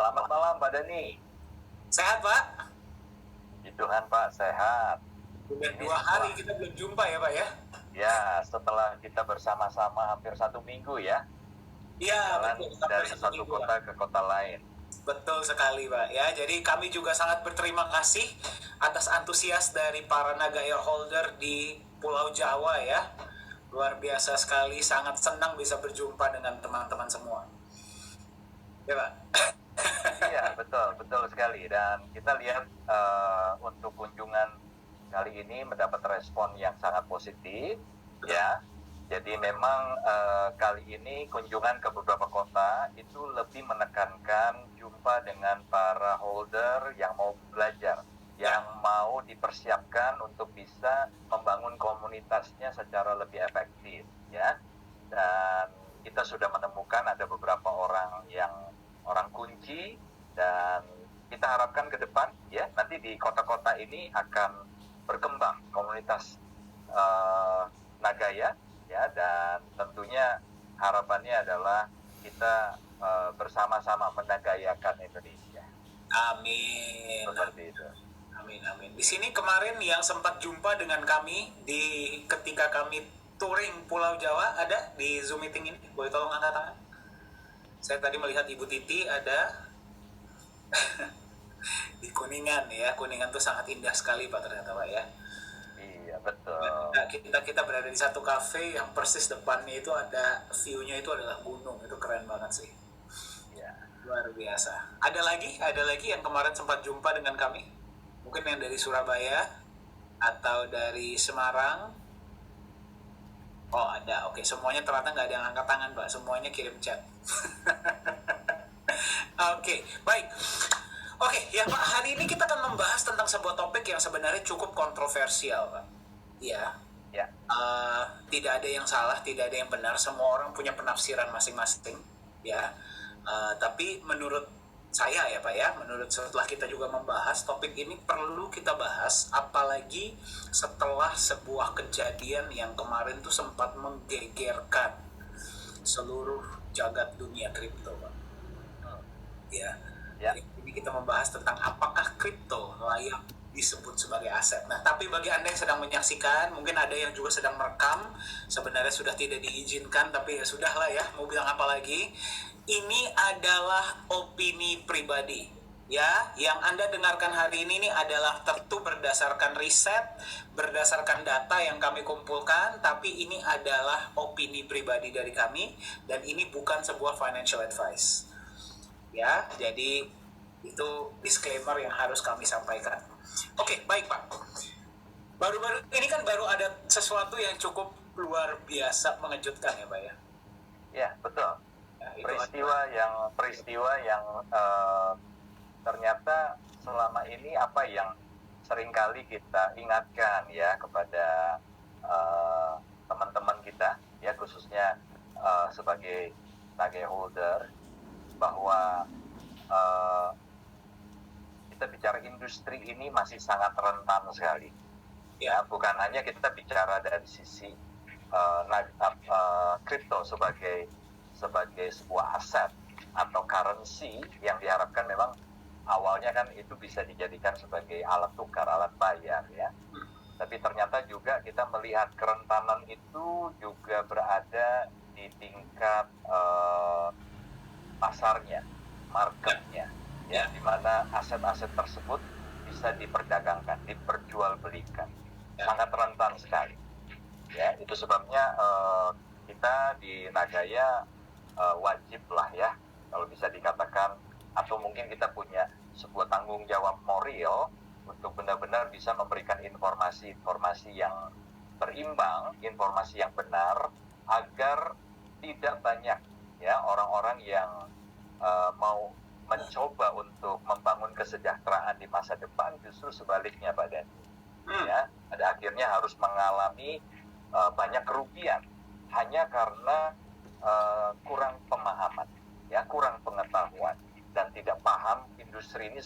Selamat malam Pak Dani. Sehat Pak? Puji Tuhan Pak, sehat. Udah Ini 2 hari kita belum jumpa ya Pak ya? Ya, setelah kita bersama-sama hampir 1 minggu ya, Iya jalan betul, sampai dari 1 satu minggu kota Pak. ke kota lain. Betul sekali Pak ya. Jadi kami juga sangat berterima kasih atas antusias dari para Naga Air Holder di Pulau Jawa ya. Luar biasa sekali, sangat senang bisa berjumpa dengan teman-teman semua. Ya Pak? Iya, betul sekali. Dan kita lihat untuk kunjungan kali ini mendapat respon yang sangat positif, ya. Jadi memang kali ini kunjungan ke beberapa kota itu lebih menekankan jumpa dengan para holder yang mau belajar, yang mau dipersiapkan untuk bisa membangun komunitasnya secara lebih efektif, ya. Dan kita sudah menemukan ada beberapa orang kunci, dan kita harapkan ke depan ya nanti di kota-kota ini akan berkembang komunitas Nagaya ya, dan tentunya harapannya adalah kita bersama-sama menagayakan Indonesia. Amin. Seperti itu. Amin. Di sini kemarin yang sempat jumpa dengan kami ketika kami touring Pulau Jawa ada di Zoom meeting ini. Boleh tolong angkat tangan? Saya tadi melihat Ibu Titi ada di Kuningan ya. Kuningan tuh sangat indah sekali Pak ternyata Pak ya. Iya betul. Nah, kita berada di satu kafe yang persis depannya itu ada view-nya itu adalah gunung. Itu keren banget sih. Iya. Luar biasa. Ada lagi yang kemarin sempat jumpa dengan kami. Mungkin yang dari Surabaya atau dari Semarang. Oh ada, oke. Semuanya ternyata nggak ada yang angkat tangan Pak. Semuanya kirim chat. Oke, baik. Oke, ya Pak, hari ini kita akan membahas tentang sebuah topik yang sebenarnya cukup kontroversial Pak. Ya. Ya. Tidak ada yang salah, tidak ada yang benar. Semua orang punya penafsiran masing-masing. Ya. Tapi menurut saya ya Pak ya, setelah kita juga membahas topik ini perlu kita bahas, apalagi setelah sebuah kejadian yang kemarin tuh sempat menggegerkan seluruh jagat dunia kripto Pak. Ya. Ini kita membahas tentang apakah kripto layak disebut sebagai aset. Nah, tapi bagi Anda yang sedang menyaksikan, mungkin ada yang juga sedang merekam, sebenarnya sudah tidak diizinkan, tapi ya sudahlah ya, mau bilang apa lagi. Ini adalah opini pribadi. Ya, yang Anda dengarkan hari ini adalah tentu berdasarkan riset, berdasarkan data yang kami kumpulkan, tapi ini adalah opini pribadi dari kami, dan ini bukan sebuah financial advice. Ya, jadi itu disclaimer yang harus kami sampaikan. Oke, baik Pak. Baru-baru ini kan baru ada sesuatu yang cukup luar biasa mengejutkan ya Pak ya. Ya, betul. Ya, peristiwa yang ternyata selama ini apa yang seringkali kita ingatkan ya kepada teman-teman kita ya, khususnya sebagai Nagaya holder, bahwa kita bicara industri ini masih sangat rentan sekali ya. Bukan hanya kita bicara dari sisi kripto sebagai sebuah aset atau currency yang diharapkan memang awalnya kan itu bisa dijadikan sebagai alat tukar, alat bayar ya. Tapi ternyata juga kita melihat kerentanan itu juga berada di tingkat pasarnya, marketnya ya, di mana aset-aset tersebut bisa diperdagangkan, diperjualbelikan. Sangat rentan sekali ya. Itu sebabnya kita di Nagaya wajib lah ya, kalau bisa dikatakan, atau mungkin kita punya sebuah tanggung jawab moral untuk benar-benar bisa memberikan informasi yang berimbang, informasi yang benar, agar tidak banyak ya orang-orang yang mau mencoba untuk membangun kesejahteraan di masa depan, justru sebaliknya Pak Dani ya, pada akhirnya harus mengalami banyak kerugian hanya karena kurang pemahaman ya, kurang pengetahuan, dan tidak paham industri ini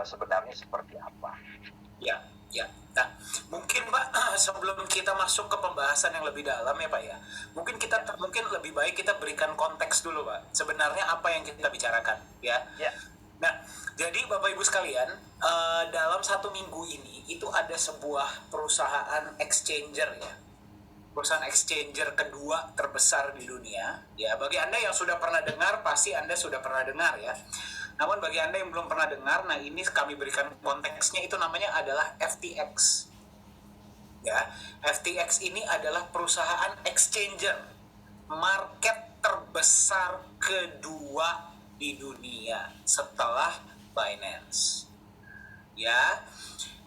sebenarnya seperti apa. Ya. Nah, mungkin Pak, sebelum kita masuk ke pembahasan yang lebih dalam ya Pak ya, mungkin lebih baik kita berikan konteks dulu Pak. Sebenarnya apa yang kita bicarakan ya? Nah, jadi Bapak Ibu sekalian, dalam 1 minggu ini itu ada sebuah perusahaan exchanger ya, perusahaan exchanger kedua terbesar di dunia. Ya, bagi Anda yang sudah pernah dengar, pasti Anda sudah pernah dengar ya. Namun bagi Anda yang belum pernah dengar, nah ini kami berikan konteksnya, itu namanya adalah FTX. Ya, FTX ini adalah perusahaan exchanger, market terbesar kedua di dunia setelah Binance. Ya,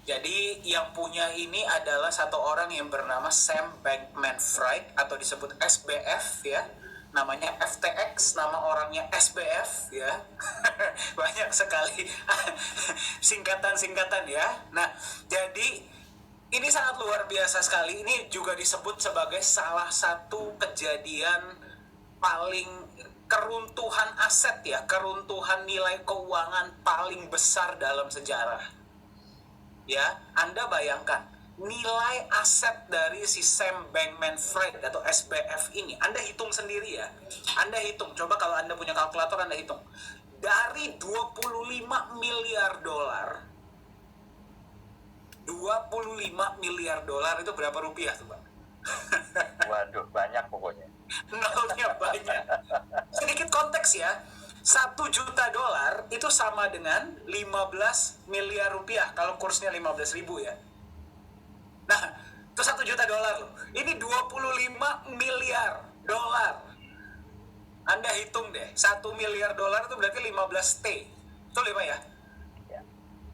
jadi yang punya ini adalah satu orang yang bernama Sam Bankman-Fried atau disebut SBF ya. Namanya FTX, nama orangnya SBF ya. Banyak sekali singkatan-singkatan ya. Nah, jadi ini sangat luar biasa sekali. Ini juga disebut sebagai salah satu kejadian paling keruntuhan aset ya, keruntuhan nilai keuangan paling besar dalam sejarah. Ya, Anda bayangkan nilai aset dari si Sam Bankman-Fried atau SBF ini, Anda hitung sendiri ya. Anda hitung, coba kalau Anda punya kalkulator Anda hitung. Dari 25 miliar dolar, 25 miliar dolar itu berapa rupiah tuh, Pak? Waduh, banyak pokoknya. Nolnya banyak. Sedikit konteks ya. 1 juta dolar itu sama dengan 15 miliar rupiah kalau kursnya 15.000 ya. Nah, itu 1 juta dolar loh. Ini 25 miliar dolar. Anda hitung deh, 1 miliar dolar itu berarti 15 T. Betul ya, Pak ya? Ya.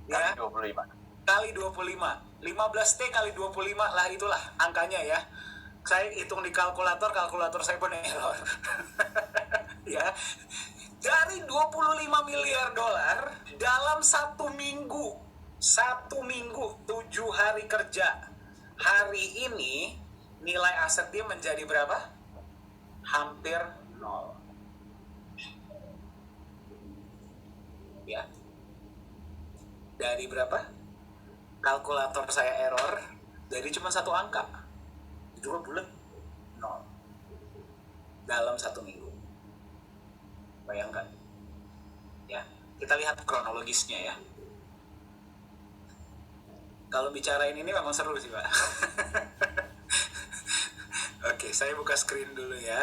Ya. Kali 25. Kali 25. 15 T kali 25 lah, itulah angkanya ya. Saya hitung di kalkulator saya pun error. Ya. Dari 25 miliar dolar dalam 1 minggu, 7 hari kerja. Hari ini nilai aset dia menjadi berapa? Hampir 0. Ya. Dari berapa? Kalkulator saya error. Dari cuma 1 angka. Juga bulat 0. Dalam 1 minggu. Bayangkan. Ya, kita lihat kronologisnya ya. Kalau bicarain ini memang seru sih, Pak. Oke, saya buka screen dulu ya.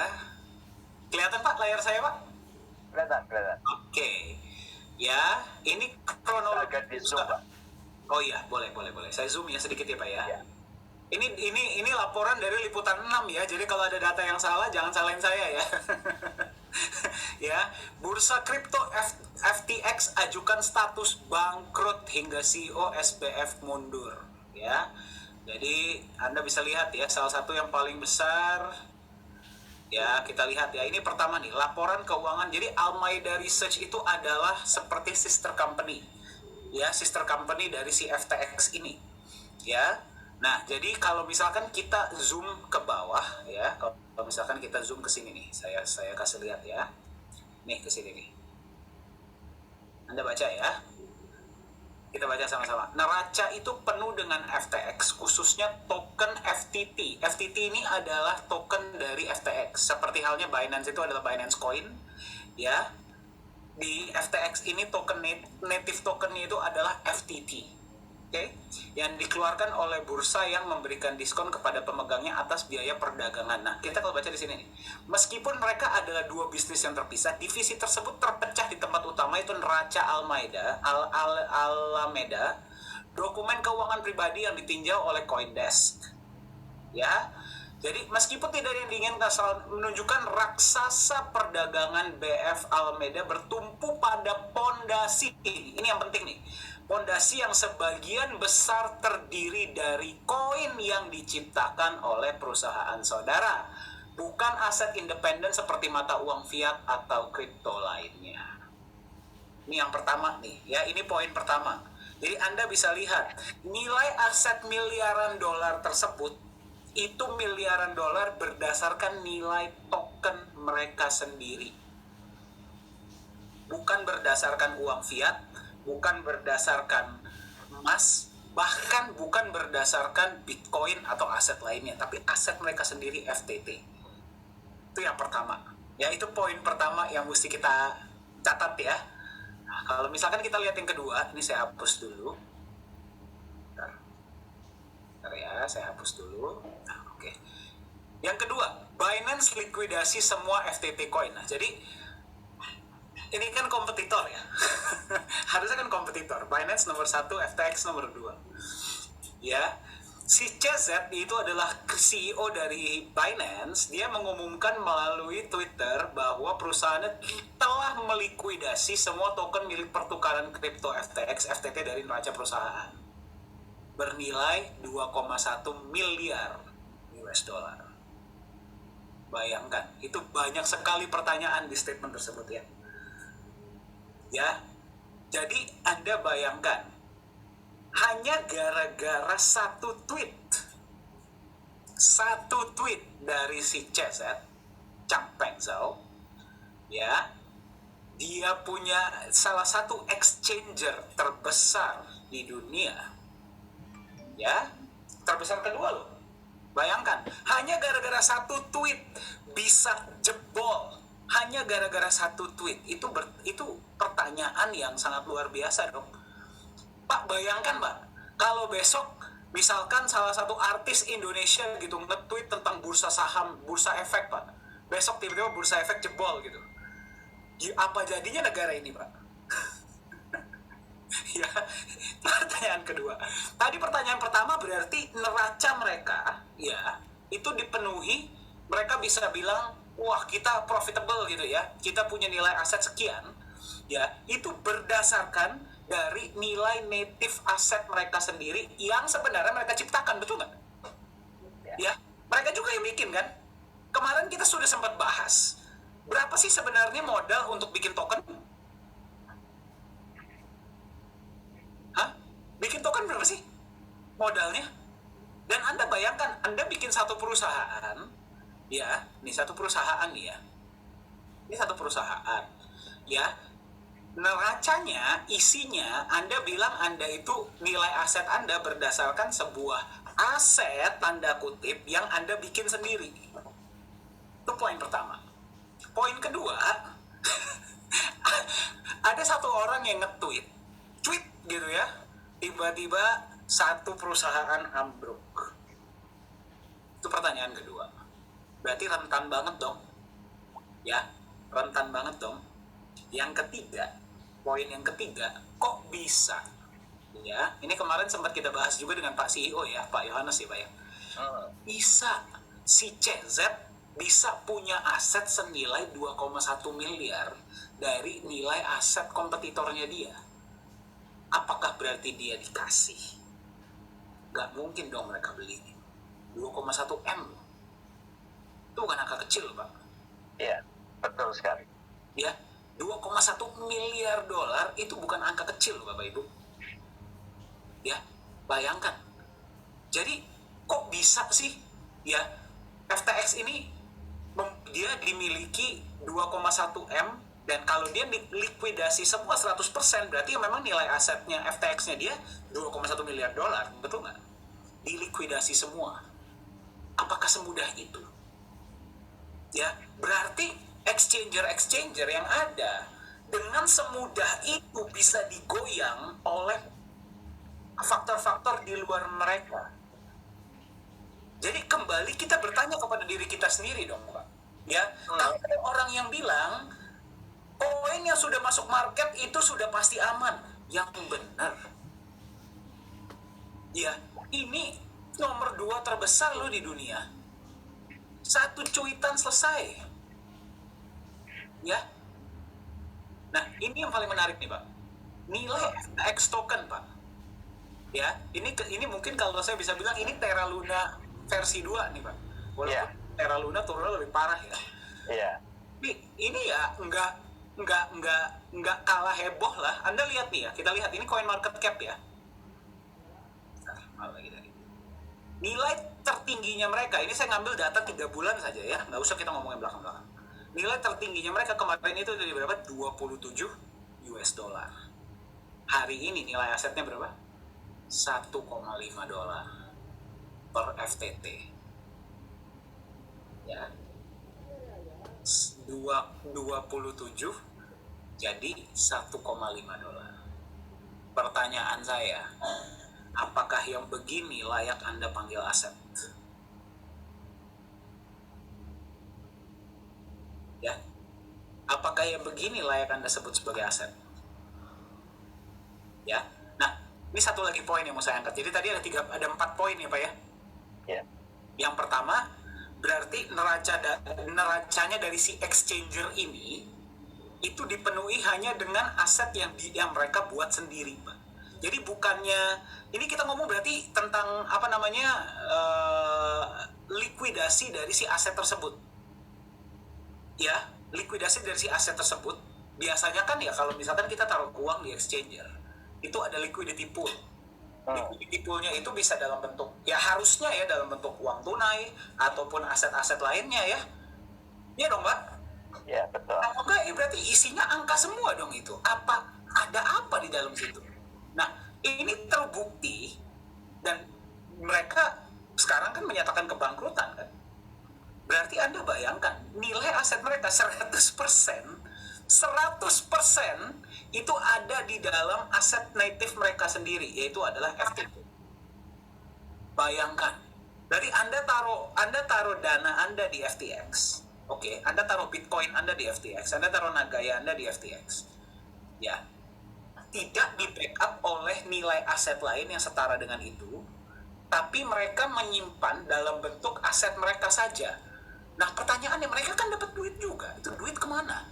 Kelihatan, Pak, layar saya, Pak? Kelihatan. Oke. Ya, ini kronologi. Agak di zoom, Pak. Oh iya, boleh. Saya zoom ya sedikit ya, Pak ya. Ya. Ini laporan dari Liputan 6 ya. Jadi kalau ada data yang salah jangan salahin saya ya. Ya, bursa kripto FTX ajukan status bangkrut hingga CEO SBF mundur ya. Jadi Anda bisa lihat ya, salah satu yang paling besar ya, kita lihat ya. Ini pertama nih, laporan keuangan. Jadi Alameda Research itu adalah seperti sister company. Ya, sister company dari si FTX ini. Ya. Nah, jadi kalau misalkan kita zoom ke bawah ya, kalau misalkan kita zoom ke sini nih, saya kasih lihat ya. Nih, ke sini nih. Anda baca ya. Kita baca sama-sama. Neraca itu penuh dengan FTX, khususnya token FTT. FTT ini adalah token dari FTX. Seperti halnya Binance itu adalah Binance Coin, ya. Di FTX ini token native tokennya itu adalah FTT. Oke, yang dikeluarkan oleh bursa yang memberikan diskon kepada pemegangnya atas biaya perdagangan. Nah, kita kalau baca di sini nih, meskipun mereka adalah dua bisnis yang terpisah, divisi tersebut terpecah di tempat utama itu neraca Alameda, dokumen keuangan pribadi yang ditinjau oleh CoinDesk. Ya, jadi meskipun tidak ada yang diinginkan, menunjukkan raksasa perdagangan BF Alameda bertumpu pada pondasi. Ini yang penting nih. Pondasi yang sebagian besar terdiri dari koin yang diciptakan oleh perusahaan saudara, bukan aset independen seperti mata uang fiat atau kripto lainnya. Ini yang pertama nih, ya, ini poin pertama. Jadi Anda bisa lihat, nilai aset miliaran dolar tersebut, itu miliaran dolar berdasarkan nilai token mereka sendiri. Bukan berdasarkan uang fiat, bukan berdasarkan emas, bahkan bukan berdasarkan Bitcoin atau aset lainnya, tapi aset mereka sendiri, FTT. Itu yang pertama. Ya, itu poin pertama yang mesti kita catat ya. Nah, kalau misalkan kita lihat yang kedua, ini saya hapus dulu. Bentar ya, saya hapus dulu. Nah, oke. Yang kedua, Binance likuidasi semua FTT coin. Nah, jadi ini kan kompetitor ya. Harusnya kan kompetitor. Binance nomor 1, FTX nomor 2. Ya, si CZ itu adalah CEO dari Binance. Dia mengumumkan melalui Twitter bahwa perusahaannya telah melikuidasi semua token milik pertukaran kripto FTX, FTT dari neraca perusahaan bernilai 2,1 miliar US dollar. Bayangkan, itu banyak sekali pertanyaan di statement tersebut ya. Ya, jadi Anda bayangkan, hanya gara-gara satu tweet dari si CZ, Chang Peng Zhao, ya, dia punya salah satu exchanger terbesar di dunia, ya, terbesar kedua loh. Bayangkan, hanya gara-gara satu tweet bisa jebol. Hanya gara-gara satu tweet. Itu pertanyaan yang sangat luar biasa dong. Pak, bayangkan Pak, kalau besok misalkan salah satu artis Indonesia gitu nge-tweet tentang bursa saham, bursa efek Pak. Besok tiba-tiba bursa efek jebol gitu. Apa jadinya negara ini Pak? Ya, pertanyaan kedua. Tadi pertanyaan pertama berarti neraca mereka, ya, itu dipenuhi. Mereka bisa bilang, wah kita profitable gitu ya, kita punya nilai aset sekian, ya, itu berdasarkan dari nilai native aset mereka sendiri yang sebenarnya mereka ciptakan, betul nggak? Ya, mereka juga yang bikin kan. Kemarin kita sudah sempat bahas, berapa sih sebenarnya modal untuk bikin token? Bikin token berapa sih modalnya? Dan Anda bayangkan, Anda bikin satu perusahaan, ya, ini satu perusahaan nih ya. Ini satu perusahaan, ya. Neracanya, isinya, Anda bilang Anda itu nilai aset Anda berdasarkan sebuah aset, tanda kutip, yang Anda bikin sendiri. Itu poin pertama. Poin kedua, ada satu orang yang nge-tweet gitu ya, tiba-tiba satu perusahaan ambruk. Itu pertanyaan kedua. Berarti rentan banget dong. Ya, rentan banget dong. Yang ketiga, poin yang ketiga, kok bisa? Ya, ini kemarin sempat kita bahas juga dengan Pak CEO ya, Pak Yohanes ya Pak ya. Bisa si CZ bisa punya aset senilai 2,1 miliar dari nilai aset kompetitornya dia. Apakah berarti dia dikasih? Gak mungkin dong mereka beli. 2,1 M. Itu bukan angka kecil, Pak. Iya, betul sekali. Ya, 2,1 miliar dolar itu bukan angka kecil, Bapak Ibu. Ya, bayangkan. Jadi, kok bisa sih? Ya, FTX ini dia dimiliki 2,1 M. Dan kalau dia likuidasi semua 100%, berarti memang nilai asetnya FTX-nya dia 2,1 miliar dolar, betul nggak? Dilikuidasi semua. Apakah semudah itu? Ya, berarti exchanger yang ada dengan semudah itu bisa digoyang oleh faktor-faktor di luar mereka. Jadi kembali kita bertanya kepada diri kita sendiri dong, Pak. Ya, kalau ada orang yang bilang koin yang sudah masuk market itu sudah pasti aman. Yang benar. Ya, ini nomor 2 terbesar loh di dunia. Satu cuitan selesai. Ya. Nah, ini yang paling menarik nih, Pak. Nilai X token, Pak. Ya, ini mungkin kalau saya bisa bilang ini Terra Luna versi 2 nih, Pak. Walaupun Terra Luna turunnya lebih parah ya. Iya. Tapi ini ya nggak kalah heboh lah. Anda lihat nih ya, kita lihat ini coin market cap ya. Nilai tertingginya mereka, ini saya ngambil data 3 bulan saja ya, nggak usah kita ngomongin belakang-belakang. Nilai tertingginya mereka kemarin itu dari berapa? 27 US dollar. Hari ini nilai asetnya berapa? 1,5 dolar per FTT. Ya. 27 jadi 1,5 dolar. Pertanyaan saya, apakah yang begini layak Anda panggil aset? Ya, apakah yang begini layak Anda sebut sebagai aset? Ya, nah ini satu lagi poin yang mau saya angkat. Jadi tadi ada 4 poin ya Pak ya. Ya. Yang pertama, berarti neracanya dari si exchanger ini itu dipenuhi hanya dengan aset yang mereka buat sendiri, Pak. Jadi bukannya, ini kita ngomong berarti tentang apa namanya likuidasi dari si aset tersebut. Ya, likuidasi dari si aset tersebut. Biasanya kan ya kalau misalkan kita taruh uang di exchanger, itu ada liquidity pool. Liquidity poolnya itu bisa dalam bentuk, ya harusnya ya dalam bentuk uang tunai ataupun aset-aset lainnya ya. Iya dong, Pak? Ya, betul. Kalau enggak, ya berarti isinya angka semua dong itu. Ada apa di dalam situ? Nah, ini terbukti dan mereka sekarang kan menyatakan kebangkrutan kan. Berarti Anda bayangkan, nilai aset mereka 100% itu ada di dalam aset native mereka sendiri, yaitu adalah FTP. Bayangkan, dari Anda taruh dana Anda di FTX, oke, Anda taruh Bitcoin Anda di FTX, Anda taruh Nagaya Anda di FTX, ya, tidak di backup oleh nilai aset lain yang setara dengan itu, tapi mereka menyimpan dalam bentuk aset mereka saja. Nah, pertanyaannya, mereka kan dapat duit juga, itu duit kemana?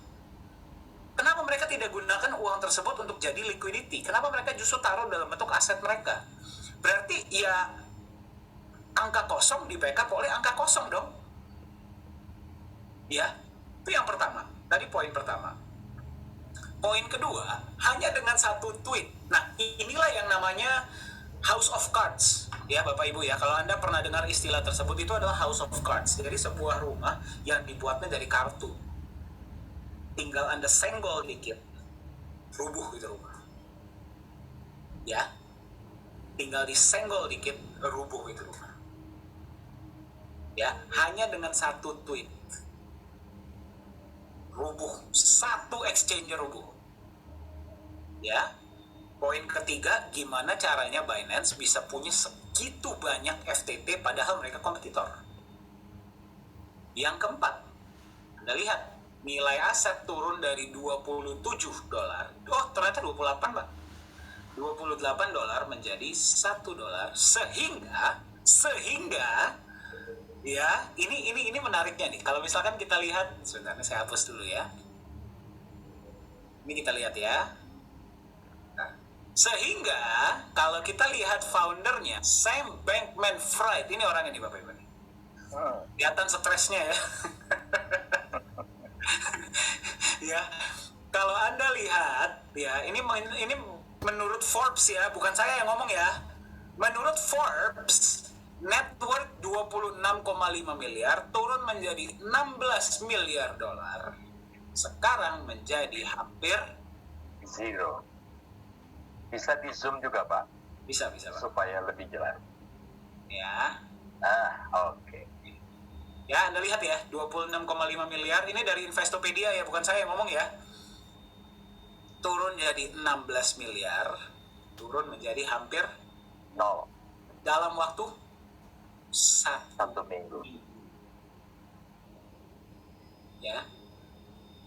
Kenapa mereka tidak gunakan uang tersebut untuk jadi liquidity? Kenapa mereka justru taruh dalam bentuk aset mereka? Berarti ya angka kosong di backup oleh angka kosong dong. Ya, itu yang pertama. Tadi poin pertama. Poin kedua, hanya dengan satu tweet. Nah, inilah yang namanya House of Cards. Ya, Bapak Ibu ya, kalau Anda pernah dengar istilah tersebut, itu adalah House of Cards. Jadi sebuah rumah yang dibuatnya dari kartu. Tinggal Anda senggol dikit, rubuh itu rumah. Ya, tinggal disenggol dikit, rubuh itu rumah. Ya, hanya dengan satu tweet, rubuh. Satu exchanger rubuh. Ya, poin ketiga, gimana caranya Binance bisa punya segitu banyak FTP padahal mereka kompetitor. Yang keempat, Anda lihat, nilai aset turun dari 27 dolar, ternyata 28 Pak, 28 dolar menjadi 1 dolar, sehingga ya, ini menariknya nih. Kalau misalkan kita lihat, sebentar saya hapus dulu ya. Ini kita lihat ya. Nah, sehingga kalau kita lihat foundernya, Sam Bankman-Fried, ini orangnya nih Bapak Ibu. Kelihatan stresnya ya. Ya, kalau Anda lihat ya, ini menurut Forbes ya, bukan saya yang ngomong ya. Menurut Forbes, net worth 26,5 miliar turun menjadi 16 miliar dolar. Sekarang menjadi hampir zero. Bisa di zoom juga Pak? Bisa Pak. Supaya lebih jelas. Ya. Oke. Ya, Anda lihat ya, 26,5 miliar, ini dari Investopedia ya, bukan saya yang ngomong ya. Turun jadi 16 miliar, turun menjadi hampir 0 dalam waktu 1 minggu. Ya.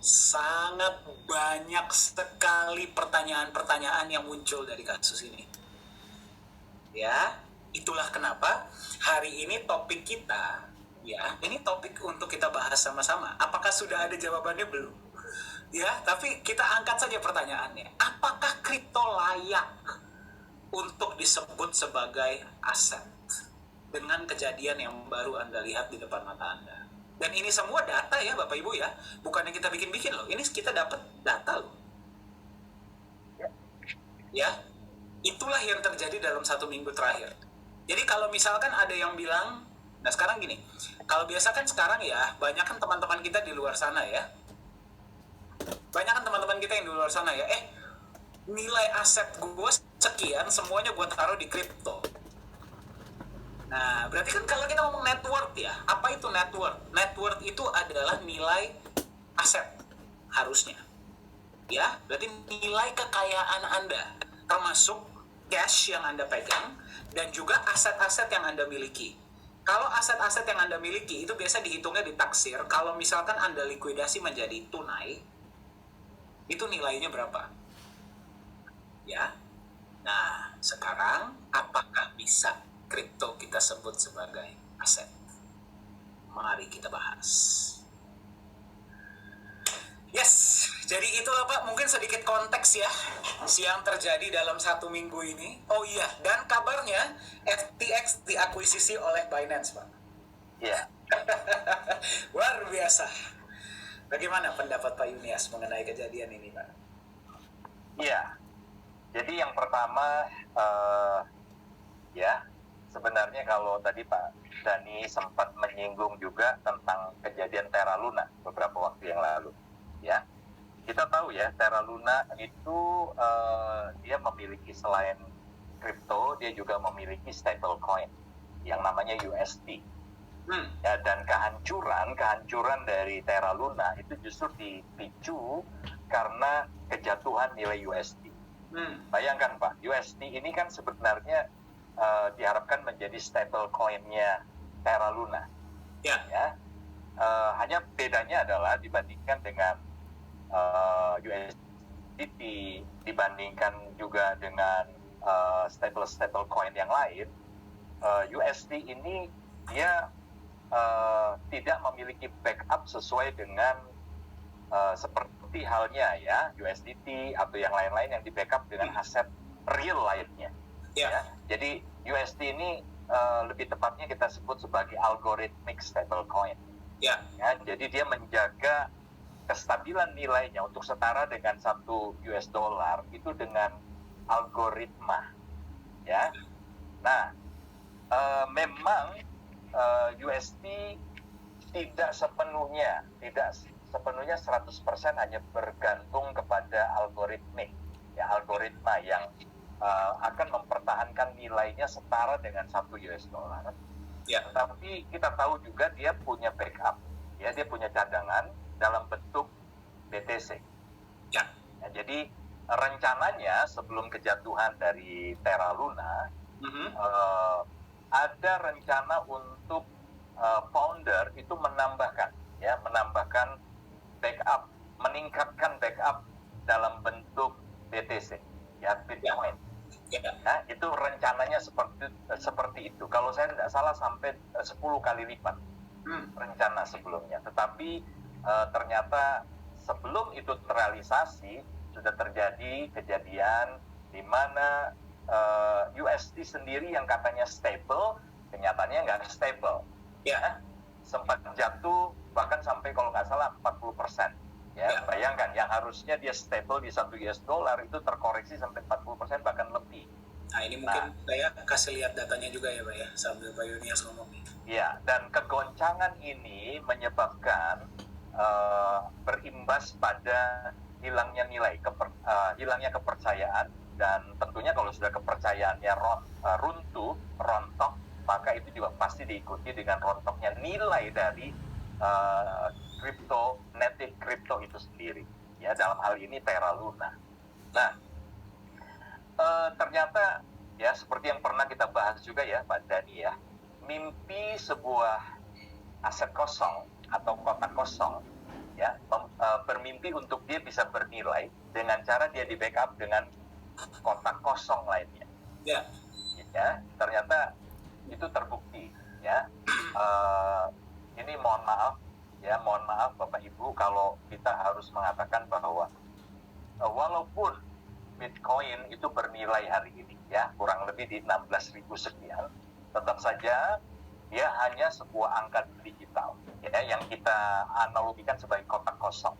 Sangat banyak sekali pertanyaan-pertanyaan yang muncul dari kasus ini. Ya, itulah kenapa hari ini topik kita, ya, ini topik untuk kita bahas sama-sama. Apakah sudah ada jawabannya belum? Ya, tapi kita angkat saja pertanyaannya. Apakah kripto layak untuk disebut sebagai aset dengan kejadian yang baru Anda lihat di depan mata Anda? Dan ini semua data ya Bapak Ibu ya. Bukan yang kita bikin-bikin loh. Ini kita dapat data loh. Ya, itulah yang terjadi dalam 1 minggu terakhir. Jadi kalau misalkan ada yang bilang, nah sekarang gini, kalau biasa kan sekarang ya, banyak kan teman-teman kita di luar sana ya, nilai aset gue sekian, semuanya gue taruh di kripto. Nah, berarti kan kalau kita ngomong net worth ya, apa itu net worth? Net worth itu adalah nilai aset, harusnya. ya, berarti nilai kekayaan Anda, termasuk cash yang Anda pegang, dan juga aset-aset yang Anda miliki. Kalau aset-aset yang Anda miliki, itu biasa dihitungnya di taksir, kalau misalkan Anda likuidasi menjadi tunai, itu nilainya berapa? Ya, nah sekarang apakah bisa kripto kita sebut sebagai aset? Mari kita bahas. Yes, jadi itulah Pak, mungkin sedikit konteks ya yang terjadi dalam 1 minggu ini. Oh iya, dan kabarnya FTX diakuisisi oleh Binance Pak. Iya. Luar biasa. Bagaimana pendapat Pak Yunias mengenai kejadian ini Pak? Iya. Jadi yang pertama ya sebenarnya kalau tadi Pak Dani sempat menyinggung juga tentang kejadian Terra Luna beberapa waktu yang lalu, ya. Kita tahu ya Terra Luna itu dia memiliki selain kripto, dia juga memiliki stablecoin yang namanya USD. Ya, dan kehancuran dari Terra Luna itu justru dipicu karena kejatuhan nilai USD. Bayangkan Pak, USD ini kan sebenarnya diharapkan menjadi stable coin-nya Terra Luna. Ya. Hanya bedanya adalah dibandingkan dengan USDT, dibandingkan juga dengan stable coin yang lain, USD ini dia tidak memiliki backup sesuai dengan seperti halnya ya USDT atau yang lain-lain yang di backup dengan aset real lainnya. Ya. Jadi USD ini lebih tepatnya kita sebut sebagai algorithmic stablecoin. Ya, jadi dia menjaga kestabilan nilainya untuk setara dengan 1 US dollar itu dengan algoritma. Ya. Nah, memang USD tidak sepenuhnya 100% hanya bergantung kepada algoritma yang akan mempertahankan nilainya setara dengan 1 US dollar. Ya, tapi kita tahu juga dia punya backup, ya, dia punya cadangan dalam bentuk BTC. Ya, jadi rencananya sebelum kejatuhan dari Terra Luna, ada rencana untuk founder itu menambahkan backup, meningkatkan backup dalam bentuk BTC, ya, Bitcoin. Nah, itu rencananya seperti itu. Kalau saya tidak salah sampai 10 kali lipat rencana sebelumnya. Tetapi ternyata sebelum itu terrealisasi sudah terjadi kejadian di mana USD sendiri yang katanya stable, kenyataannya nggak stable. Ya, sempat jatuh bahkan sampai kalau nggak salah 40%. Ya, bayangkan yang harusnya dia stable di 1 US dollar itu terkoreksi sampai 40% bahkan lebih. Nah, ini mungkin saya kasih lihat datanya juga ya Pak ya, sambil Pak Yunias ngomong. Ya, dan kegoncangan ini menyebabkan berimbas pada hilangnya nilai, hilangnya kepercayaan, dan tentunya kalau sudah kepercayaannya runtuh, rontok, maka itu juga pasti diikuti dengan rontoknya nilai dari native crypto itu sendiri, ya, dalam hal ini Terra Luna. Nah, ternyata ya seperti yang pernah kita bahas juga ya Pak Dani ya, mimpi sebuah aset kosong atau kotak kosong, ya, bermimpi untuk dia bisa bernilai dengan cara dia di backup dengan kotak kosong lainnya. Ya, ternyata itu terbukti ya. Ini mohon maaf Bapak Ibu kalau kita harus mengatakan bahwa walaupun Bitcoin itu bernilai hari ini ya kurang lebih di 16.000 sekian, tetap saja dia hanya sebuah angka digital ya yang kita analogikan sebagai kotak kosong.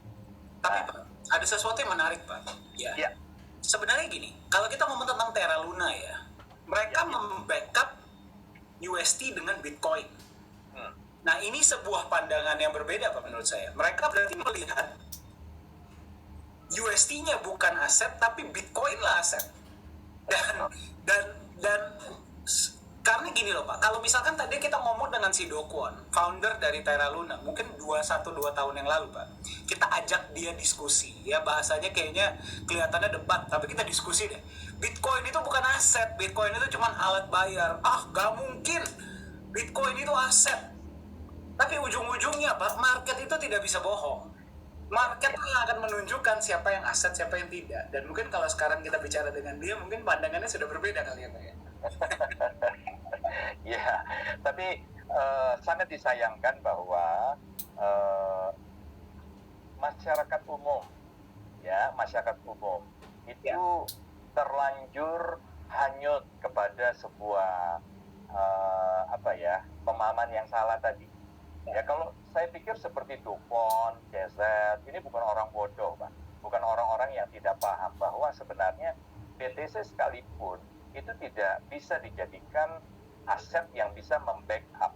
Tapi Pak, ada sesuatu yang menarik Pak. Ya. Sebenarnya gini, kalau kita ngomong tentang Terra Luna ya, mereka membackup USD dengan Bitcoin. Nah, ini sebuah pandangan yang berbeda Pak menurut saya. Mereka berarti melihat USD-nya bukan aset, tapi Bitcoin lah aset. Dan Karena gini loh Pak, kalau misalkan tadi kita ngomong dengan si Do Kwon, founder dari Terra Luna, mungkin 1-2 tahun yang lalu Pak, kita ajak dia diskusi, ya bahasanya kayaknya kelihatannya debat, tapi kita diskusi deh. Bitcoin itu bukan aset, Bitcoin itu cuma alat bayar. Ah, gak mungkin, Bitcoin itu aset. Tapi ujung-ujungnya Pak, market itu tidak bisa bohong. Market yang akan menunjukkan siapa yang aset, siapa yang tidak. Dan mungkin kalau sekarang kita bicara dengan dia, mungkin pandangannya sudah berbeda kali ya Pak ya. Ya, tapi sangat disayangkan bahwa masyarakat umum, ya masyarakat umum itu terlanjur hanyut kepada sebuah pemahaman yang salah tadi. Ya kalau saya pikir seperti Dupont, CZ, ini bukan orang bodoh, Pak. Bukan orang-orang yang tidak paham bahwa sebenarnya BTC sekalipun itu tidak bisa dijadikan aset yang bisa membackup,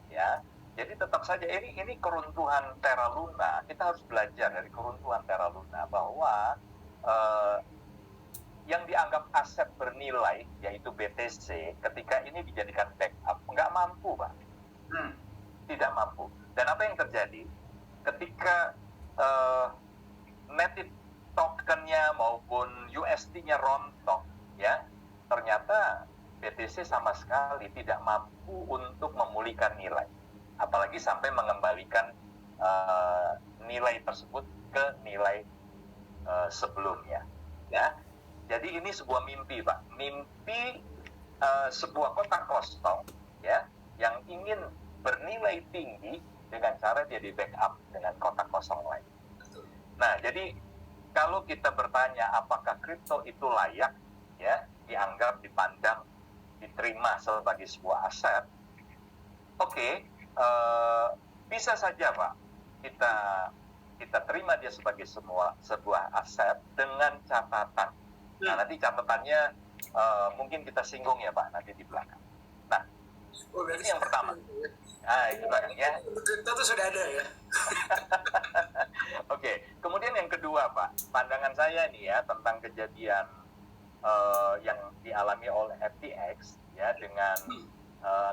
ya. Jadi tetap saja ini keruntuhan Terra Luna. Kita harus belajar dari keruntuhan Terra Luna bahwa yang dianggap aset bernilai yaitu BTC ketika ini dijadikan backup nggak mampu, Pak. Tidak mampu. Dan apa yang terjadi ketika native tokennya maupun USD-nya rontok, ya ternyata BTC sama sekali tidak mampu untuk memulihkan nilai, apalagi sampai mengembalikan nilai tersebut ke nilai sebelumnya, ya. Jadi ini sebuah mimpi, Pak, mimpi sebuah kotak kosong, ya, yang ingin bernilai tinggi dengan cara dia di backup dengan kotak kosong lain. Nah, jadi kalau kita bertanya apakah kripto itu layak, ya, dianggap, dipandang, diterima sebagai sebuah aset, oke, bisa saja, Pak, kita terima dia sebagai sebuah aset dengan catatan. Nah, nanti catatannya mungkin kita singgung ya, Pak, nanti di belakang. Nah, ini yang pertama. Itu belakangnya. Kripto itu sudah ada ya. Oke, kemudian yang kedua, Pak, pandangan saya nih ya tentang kejadian yang dialami oleh FTX, ya, dengan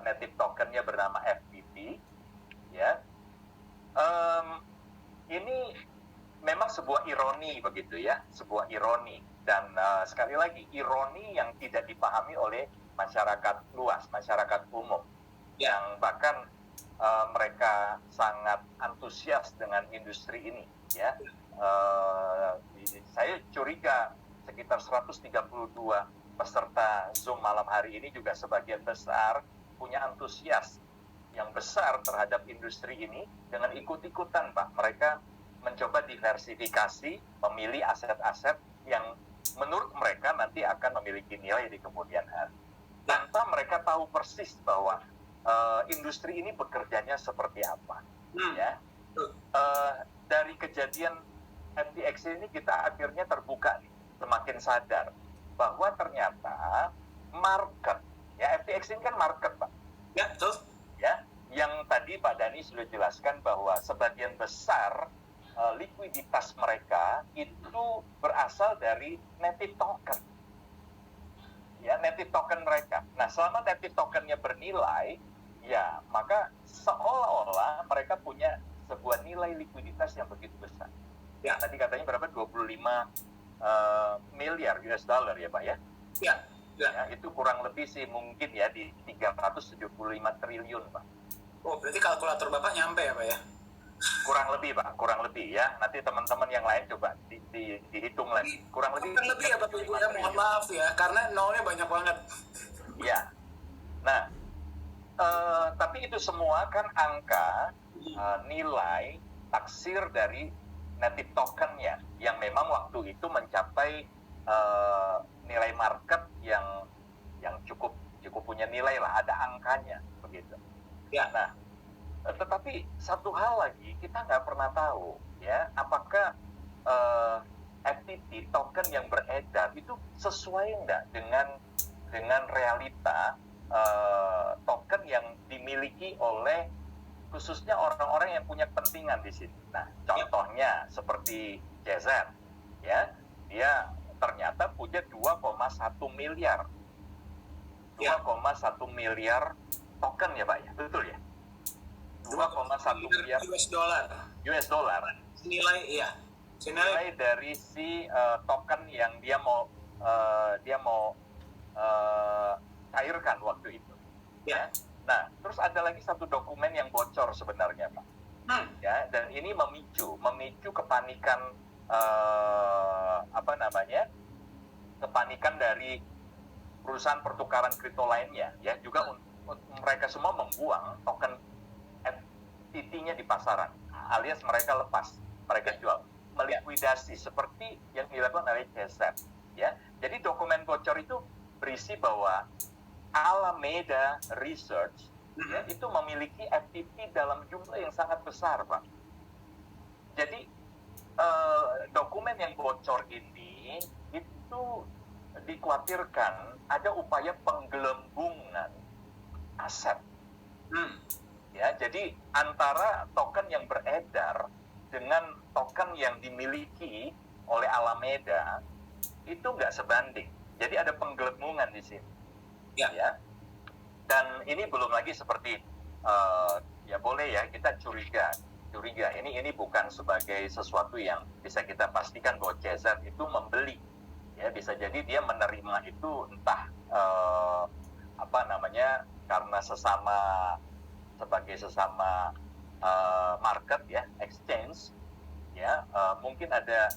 native tokennya bernama FBT, ya. Ini memang sebuah ironi begitu ya, sebuah ironi, dan sekali lagi ironi yang tidak dipahami oleh masyarakat luas, masyarakat umum, yang bahkan mereka sangat antusias dengan industri ini, ya. Saya curiga sekitar 132 peserta Zoom malam hari ini juga sebagian besar punya antusias yang besar terhadap industri ini dengan ikut-ikutan, Pak. Mereka mencoba diversifikasi, memilih aset-aset yang menurut mereka nanti akan memiliki nilai di kemudian hari, tanpa mereka tahu persis bahwa industri ini bekerjanya seperti apa, ya. Dari kejadian FTX ini kita akhirnya terbuka nih, semakin sadar bahwa ternyata market, ya, FTX ini kan market, Pak. Ya, betul. Ya, yang tadi Pak Dhani sudah jelaskan bahwa sebagian besar likuiditas mereka itu berasal dari native token, ya, native token mereka. Nah, selama native tokennya bernilai, ya, maka seolah-olah mereka punya sebuah nilai likuiditas yang begitu besar. Ya, tadi katanya berapa? 25 miliar US dollar ya, Pak, ya? Ya. Ya, itu kurang lebih sih mungkin ya di 375 triliun, Pak. Oh, berarti kalkulator Bapak nyampe ya, Pak ya? Kurang lebih, Pak, kurang lebih ya. Nanti teman-teman yang lain coba dihitung lagi. Kurang lebih ya, Bapak Ibu, ya, mohon maaf ya, karena nolnya banyak banget. Ya. Nah, tapi itu semua kan angka nilai taksir dari native tokennya yang memang waktu itu mencapai nilai market yang cukup punya nilai lah, ada angkanya begitu. Ya. Nah, tetapi satu hal lagi kita nggak pernah tahu, ya, apakah FTT token yang beredar itu sesuai nggak dengan realita token yang dimiliki oleh khususnya orang-orang yang punya kepentingan di sini. Nah, contohnya seperti CZ, ya, dia ternyata punya 2,1 miliar 2,1 miliar token ya Pak ya, betul ya? 2,1 miliar US dollar. Nilai dari si token yang dia mau cairkan waktu itu. Ya. Nah, terus ada lagi satu dokumen yang bocor sebenarnya Pak. Ya, dan ini memicu kepanikan kepanikan dari perusahaan pertukaran kripto lainnya, ya, juga mereka semua membuang token FTT-nya di pasaran, alias mereka lepas, mereka jual, melikuidasi seperti yang dilakukan oleh CZ, ya. Jadi dokumen bocor itu berisi bahwa Alameda Research ya, itu memiliki FTT dalam jumlah yang sangat besar, Pak. Jadi dokumen yang bocor ini itu dikhawatirkan ada upaya penggelembungan aset. Ya, jadi antara token yang beredar dengan token yang dimiliki oleh Alameda itu nggak sebanding. Jadi ada penggelembungan di sini. Ya. Dan ini belum lagi seperti ya boleh ya kita curiga ini bukan sebagai sesuatu yang bisa kita pastikan bahwa CZ itu membeli, ya bisa jadi dia menerima itu entah karena sebagai sesama market ya, exchange ya, mungkin ada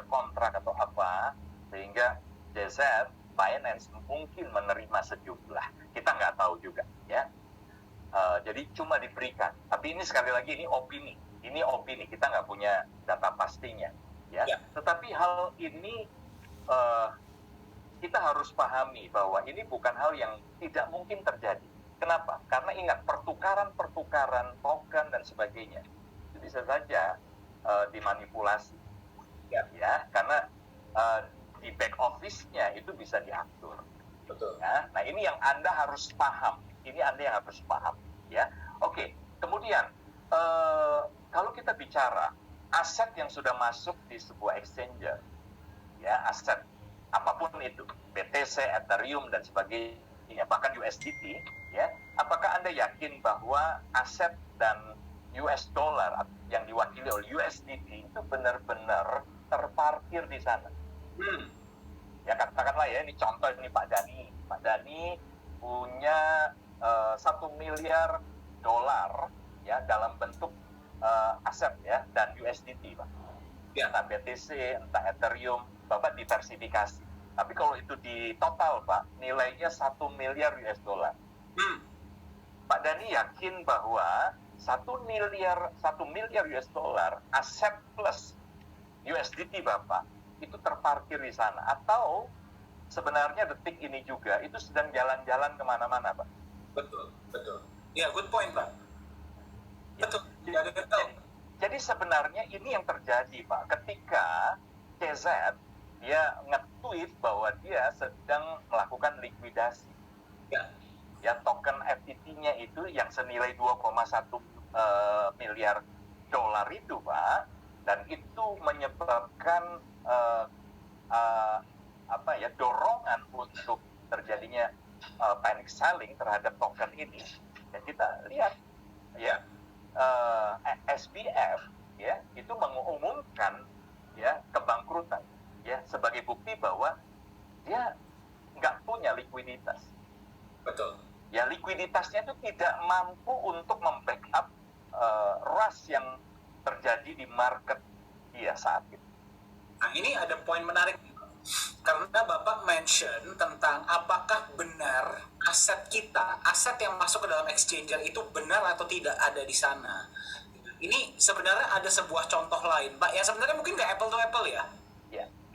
kontrak atau apa sehingga CZ Binance mungkin menerima sejumlah, kita nggak tahu juga ya. Jadi cuma diberikan, tapi ini sekali lagi ini opini, kita nggak punya data pastinya ya. Tetapi hal ini kita harus pahami bahwa ini bukan hal yang tidak mungkin terjadi. Kenapa? Karena ingat pertukaran token dan sebagainya itu bisa saja dimanipulasi ya, karena di back office-nya itu bisa diatur. Betul. Ya? Nah, ini yang Anda harus paham. Ya. Oke. Kemudian kalau kita bicara aset yang sudah masuk di sebuah exchanger, ya, aset apapun itu, BTC, Ethereum dan sebagainya, bahkan USDT, ya, apakah Anda yakin bahwa aset dan US dollar yang diwakili oleh USDT itu benar-benar terparkir di sana? Ya katakanlah ya, ini contoh ini Pak Dani punya 1 miliar dolar ya dalam bentuk aset ya dan USDT Pak. Ya. Entah BTC, entah Ethereum, Bapak diversifikasi. Tapi kalau itu di total Pak, nilainya 1 miliar US dollar. Pak Dani yakin bahwa 1 miliar US dollar aset plus USDT Bapak itu terparkir di sana, atau sebenarnya detik ini juga itu sedang jalan-jalan kemana-mana Pak? Betul. Ya, good point Pak. Betul. Jadi sebenarnya ini yang terjadi Pak, ketika CZ dia nge-tweet bahwa dia sedang melakukan likuidasi. Ya token FTT-nya itu yang senilai 2,1 miliar dolar itu Pak, dan itu menyebabkan dorongan untuk terjadinya panic selling terhadap token ini. Dan kita lihat ya SBF ya itu mengumumkan ya kebangkrutan ya sebagai bukti bahwa dia nggak punya likuiditas. Betul. Ya likuiditasnya itu tidak mampu untuk membackup rush yang terjadi di market dia saat itu. Nah ini ada poin menarik karena Bapak mention tentang apakah benar aset yang masuk ke dalam exchanger itu benar atau tidak ada di sana. Ini sebenarnya ada sebuah contoh lain Pak, yang sebenarnya mungkin nggak apple to apple ya.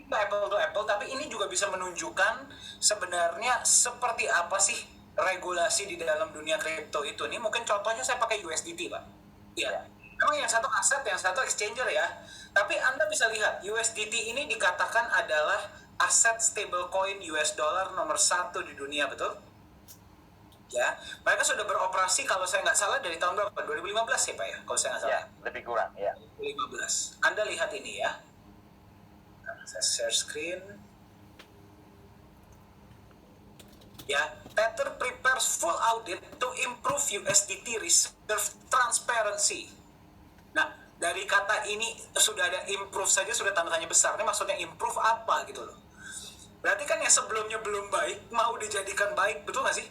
Nggak apple to apple, tapi ini juga bisa menunjukkan sebenarnya seperti apa sih regulasi di dalam dunia kripto itu. Ini mungkin contohnya saya pakai USDT Pak. Iya. Memang yang satu aset, yang satu exchanger ya. Tapi Anda bisa lihat USDT ini dikatakan adalah aset stablecoin US dollar nomor 1 di dunia, betul? Ya, mereka sudah beroperasi kalau saya nggak salah dari tahun berapa? 2015 ya Pak ya, kalau saya nggak salah. Ya, lebih kurang ya. 2015. Anda lihat ini ya. Nah, saya share screen. Ya, Tether prepares full audit to improve USDT reserve transparency. Nah, dari kata ini sudah ada improve saja sudah tanda tanya besar. Ini maksudnya improve apa gitu loh. Berarti kan yang sebelumnya belum baik mau dijadikan baik, betul nggak sih?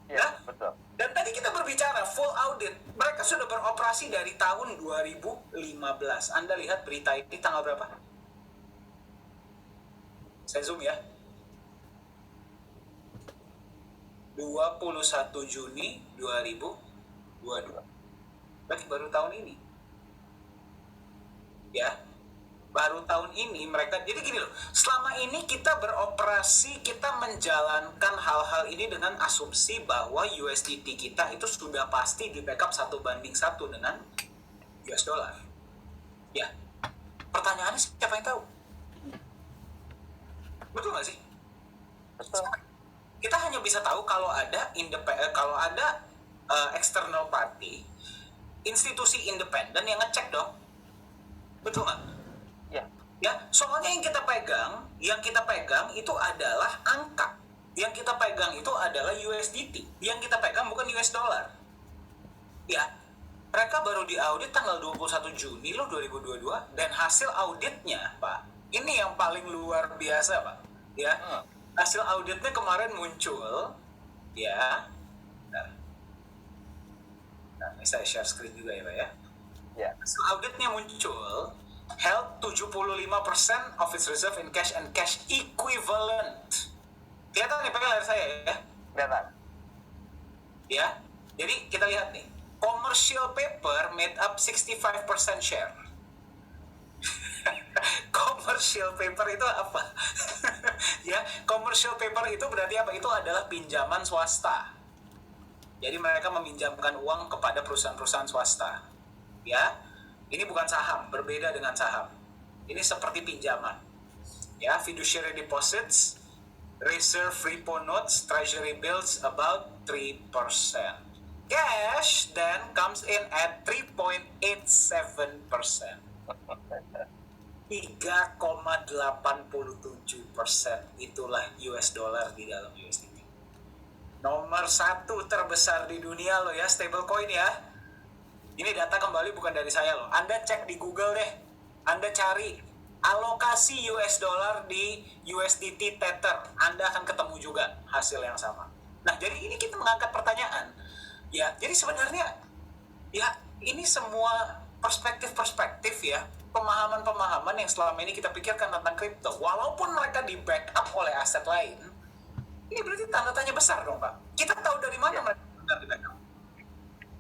Ya, betul. Dan tadi kita berbicara full audit. Mereka sudah beroperasi dari tahun 2015. Anda lihat berita ini tanggal berapa? Saya zoom ya. 21 Juni 2022. Berarti baru tahun ini. Ya, baru tahun ini mereka, jadi gini loh, selama ini kita beroperasi, kita menjalankan hal-hal ini dengan asumsi bahwa USDT kita itu sudah pasti di backup 1:1 dengan US dollar. Ya, pertanyaannya siapa yang tahu? Betul nggak sih? Betul. Kita hanya bisa tahu kalau ada external party, institusi independen yang ngecek dong. Betul nggak? Ya. Ya, soalnya yang kita pegang itu adalah angka. Yang kita pegang itu adalah USDT. Yang kita pegang bukan US dollar. Ya, mereka baru diaudit tanggal 21 Juni loh 2022 dan hasil auditnya, Pak. Ini yang paling luar biasa, Pak. Ya. Hasil auditnya kemarin muncul, ya. Nah, ini saya share screen juga ya, Pak ya. Ya. Hasil auditnya muncul, held 75% of its reserve in cash and cash equivalent. Kelihatan nih pakai layar saya ya? Kelihatan. Ya. Jadi kita lihat nih, commercial paper made up 65% share. Commercial paper itu apa? Ya, commercial paper itu berarti apa? Itu adalah pinjaman swasta. Jadi mereka meminjamkan uang kepada perusahaan-perusahaan swasta. Ya, ini bukan saham, berbeda dengan saham. Ini seperti pinjaman. Ya, fiduciary deposits, reserve repo notes, treasury bills about 3%. Cash then comes in at 3.87%. 3,87% itulah US dollar di dalam USDT. Nomor 1 terbesar di dunia loh ya, stablecoin ya. Ini data kembali bukan dari saya loh. Anda cek di Google deh. Anda cari alokasi US dollar di USDT Tether. Anda akan ketemu juga hasil yang sama. Nah, jadi ini kita mengangkat pertanyaan. Ya, jadi sebenarnya ya ini semua perspektif-perspektif ya. Pemahaman-pemahaman yang selama ini kita pikirkan tentang kripto, walaupun mereka di backup oleh aset lain, ini berarti tanda tanya besar dong, Pak. Kita tahu dari mana mereka benar di backup.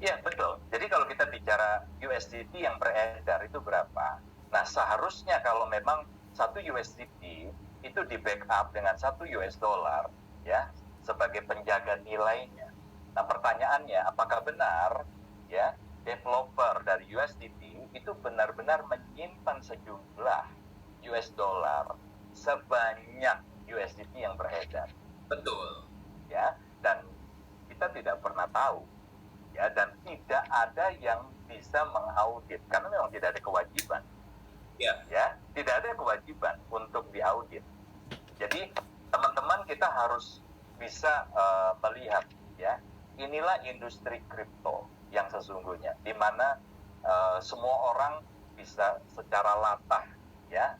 Ya, betul. Jadi kalau kita bicara USDT yang beredar itu berapa? Nah, seharusnya kalau memang satu USDT itu di backup dengan 1 US dollar, ya, sebagai penjaga nilainya. Nah, pertanyaannya, apakah benar, ya, developer dari USDT itu benar-benar menyimpan sejumlah US dollar sebanyak USDT yang beredar? Betul. Ya, dan kita tidak pernah tahu, ya, dan tidak ada yang bisa mengaudit karena memang tidak ada kewajiban. Ya, Tidak ada kewajiban untuk diaudit. Jadi teman-teman kita harus bisa melihat, ya, inilah industri kripto yang sesungguhnya, di mana semua orang bisa secara latah, ya,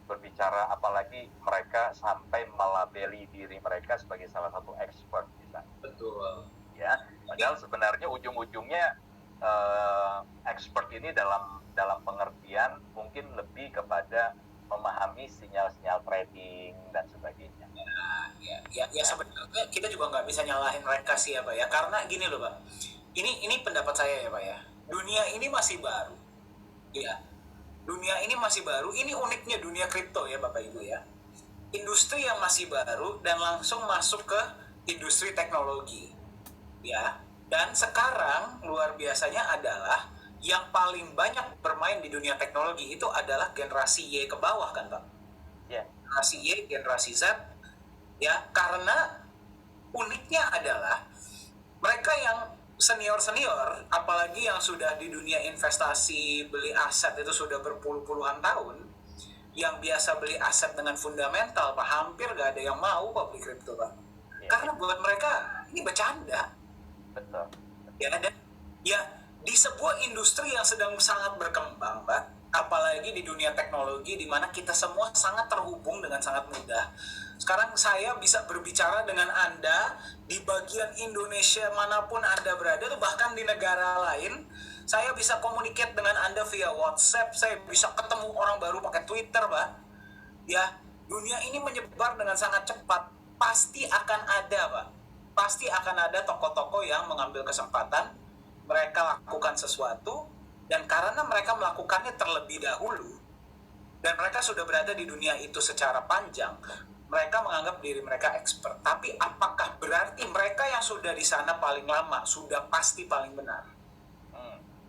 berbicara, apalagi mereka sampai melabeli diri mereka sebagai salah satu expert misalnya. betul. Ya, padahal sebenarnya ujung-ujungnya expert ini dalam pengertian mungkin lebih kepada memahami sinyal-sinyal trading dan sebagainya. Ya sebenarnya kita juga nggak bisa nyalahin mereka sih ya, Pak ya, karena gini loh, Pak. Ini pendapat saya ya, Pak ya. Dunia ini masih baru. Ya. Dunia ini masih baru. Ini uniknya dunia kripto ya, Bapak Ibu ya. Industri yang masih baru dan langsung masuk ke industri teknologi. Ya. Dan sekarang luar biasanya adalah yang paling banyak bermain di dunia teknologi itu adalah generasi Y ke bawah kan, Pak? Ya. Generasi Y, generasi Z. Ya, karena uniknya adalah mereka yang senior-senior, apalagi yang sudah di dunia investasi, beli aset itu sudah berpuluh-puluhan tahun, yang biasa beli aset dengan fundamental, Pak, hampir gak ada yang mau Pak beli kripto, Pak. Ya, Karena buat mereka ini bercanda. betul. Ya, dan ya di sebuah industri yang sedang sangat berkembang, Mbak, apalagi di dunia teknologi di mana kita semua sangat terhubung dengan sangat mudah. Sekarang saya bisa berbicara dengan Anda di bagian Indonesia manapun Anda berada, bahkan di negara lain. Saya bisa communicate dengan Anda via WhatsApp, saya bisa ketemu orang baru pakai Twitter, Pak. Ya, dunia ini menyebar dengan sangat cepat. Pasti akan ada, Pak. Pasti akan ada toko-toko yang mengambil kesempatan, mereka lakukan sesuatu, dan karena mereka melakukannya terlebih dahulu, dan mereka sudah berada di dunia itu secara panjang, mereka menganggap diri mereka expert. Tapi apakah berarti mereka yang sudah di sana paling lama sudah pasti paling benar?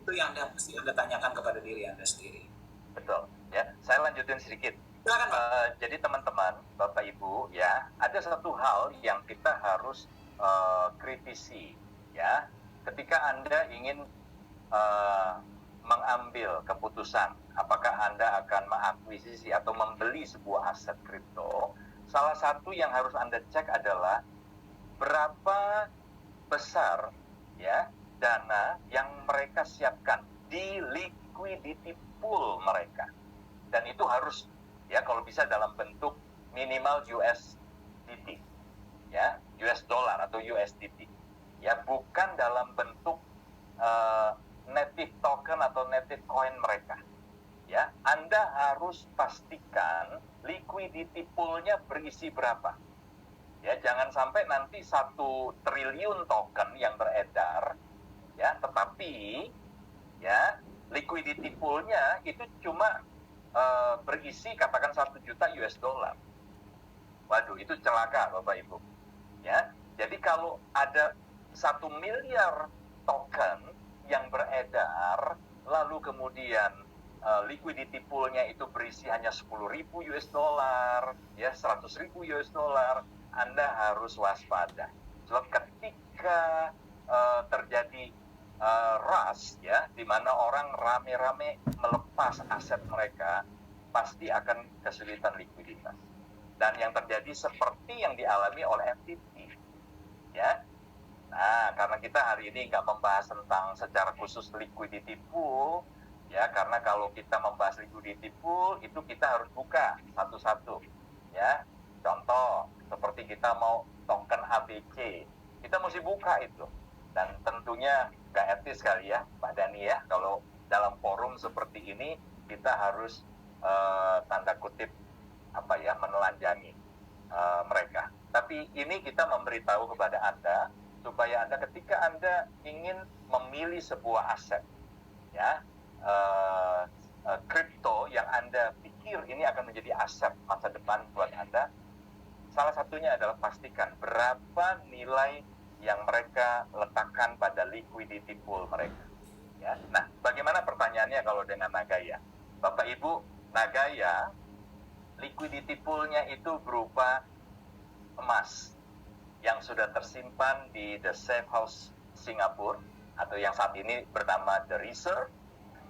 Itu yang mesti Anda tanyakan kepada diri Anda sendiri. Betul. Ya, saya lanjutin sedikit. Silakan, Pak. Jadi teman-teman, Bapak Ibu, ya, ada satu hal yang kita harus kritisi, ya. Ketika Anda ingin mengambil keputusan apakah Anda akan mengakuisisi atau membeli sebuah aset kripto, salah satu yang harus Anda cek adalah berapa besar, ya, dana yang mereka siapkan di liquidity pool mereka. Dan itu harus, ya, kalau bisa dalam bentuk minimal USDT, ya, US dollar atau USDT, ya, bukan dalam bentuk native token atau native coin mereka, ya. Anda harus pastikan liquidity poolnya berisi berapa, ya. Jangan sampai nanti 1 triliun token yang beredar, ya, tetapi, ya, liquidity poolnya itu cuma berisi katakan 1 juta US dollar. Waduh, itu celaka Bapak Ibu, ya. Jadi kalau ada 1 miliar token yang beredar, lalu kemudian liquidity poolnya itu berisi hanya 10.000 US dollar, ya, 100.000 US dollar, Anda harus waspada. Sebab ketika terjadi rush, ya, di mana orang rame-rame melepas aset mereka, pasti akan kesulitan likuiditas. Dan yang terjadi seperti yang dialami oleh FTT, ya. Nah, karena kita hari ini nggak membahas tentang secara khusus liquidity pool, ya, karena kalau kita membahas liquidity pool itu kita harus buka satu-satu, ya. Contoh seperti kita mau token ABC, kita mesti buka itu, dan tentunya nggak etis kali ya Pak Dani, ya, kalau dalam forum seperti ini kita harus tanda kutip menelanjangi mereka. Tapi ini kita memberitahu kepada Anda supaya Anda ketika Anda ingin memilih sebuah aset, ya, kripto yang Anda pikir ini akan menjadi aset masa depan buat Anda, salah satunya adalah pastikan berapa nilai yang mereka letakkan pada liquidity pool mereka, ya. Nah, bagaimana pertanyaannya kalau dengan Nagaya? Bapak Ibu, Nagaya liquidity poolnya itu berupa emas yang sudah tersimpan di The Safe House Singapura atau yang saat ini bernama The Reserve,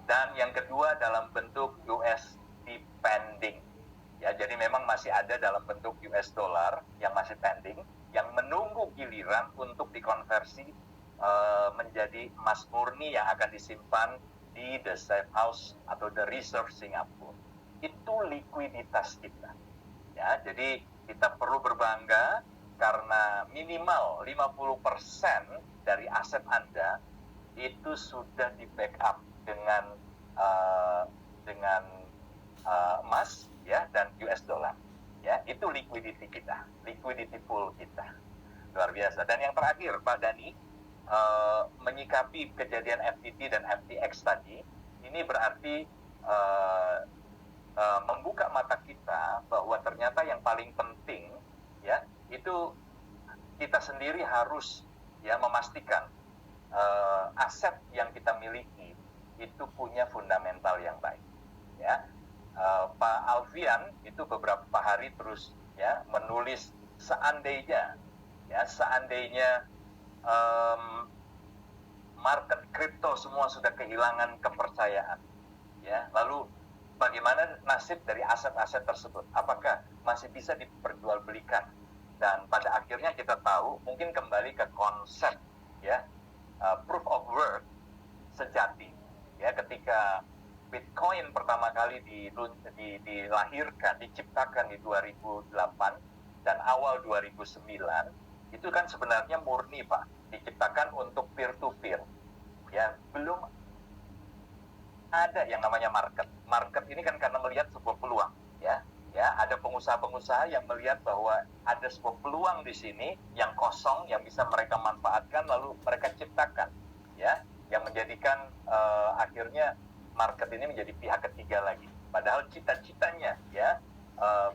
dan yang kedua dalam bentuk USD pending, ya. Jadi memang masih ada dalam bentuk US dollar yang masih pending, yang menunggu giliran untuk dikonversi menjadi emas murni yang akan disimpan di The Safe House atau The Reserve Singapura. Itu likuiditas kita, ya. Jadi kita perlu berbangga karena minimal 50% dari aset Anda itu sudah di backup dengan emas, ya, dan US dollar, ya. Itu liquidity kita, liquidity pool kita, luar biasa. Dan yang terakhir Pak Dani, menyikapi kejadian FTT dan FTX tadi, ini berarti membuka mata kita bahwa ternyata yang paling penting, ya, itu kita sendiri harus, ya, memastikan aset yang kita miliki itu punya fundamental yang baik, ya. Pak Alfian itu beberapa hari terus, ya, menulis seandainya market kripto semua sudah kehilangan kepercayaan, ya, lalu bagaimana nasib dari aset-aset tersebut? Apakah masih bisa diperjualbelikan? Dan pada akhirnya kita tahu, mungkin kembali ke konsep ya, proof of work sejati. Ya, ketika Bitcoin pertama kali dilahirkan, diciptakan di 2008 dan awal 2009, itu kan sebenarnya murni Pak, diciptakan untuk peer-to-peer. Ya, belum ada yang namanya market. Market ini kan karena melihat sebuah peluang, ya. Ya, ada pengusaha-pengusaha yang melihat bahwa ada sebuah peluang di sini yang kosong yang bisa mereka manfaatkan lalu mereka ciptakan, ya, yang menjadikan akhirnya market ini menjadi pihak ketiga lagi. Padahal cita-citanya, ya,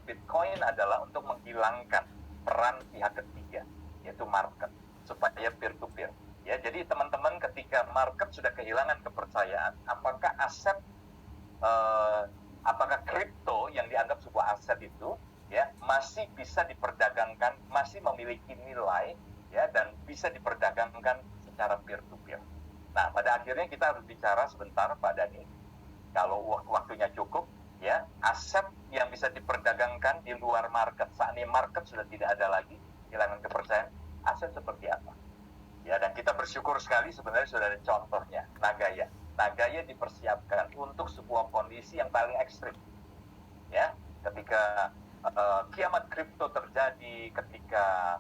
Bitcoin adalah untuk menghilangkan peran pihak ketiga, yaitu market, supaya peer-to-peer. Ya, jadi teman-teman ketika market sudah kehilangan kepercayaan, apakah aset, apakah kripto yang dianggap sebuah aset itu, ya, masih bisa diperdagangkan, masih memiliki nilai, ya, dan bisa diperdagangkan secara peer-to-peer. Nah, pada akhirnya kita harus bicara sebentar, Pak Dhani, kalau waktunya cukup, ya, aset yang bisa diperdagangkan di luar market, saat ini market sudah tidak ada lagi, kehilangan kepercayaan, aset seperti apa? Ya, dan kita bersyukur sekali sebenarnya sudah ada contohnya, Nagaya. Nagaya dipersiapkan untuk sebuah kondisi yang paling ekstrim. Ya, ketika kiamat kripto terjadi, ketika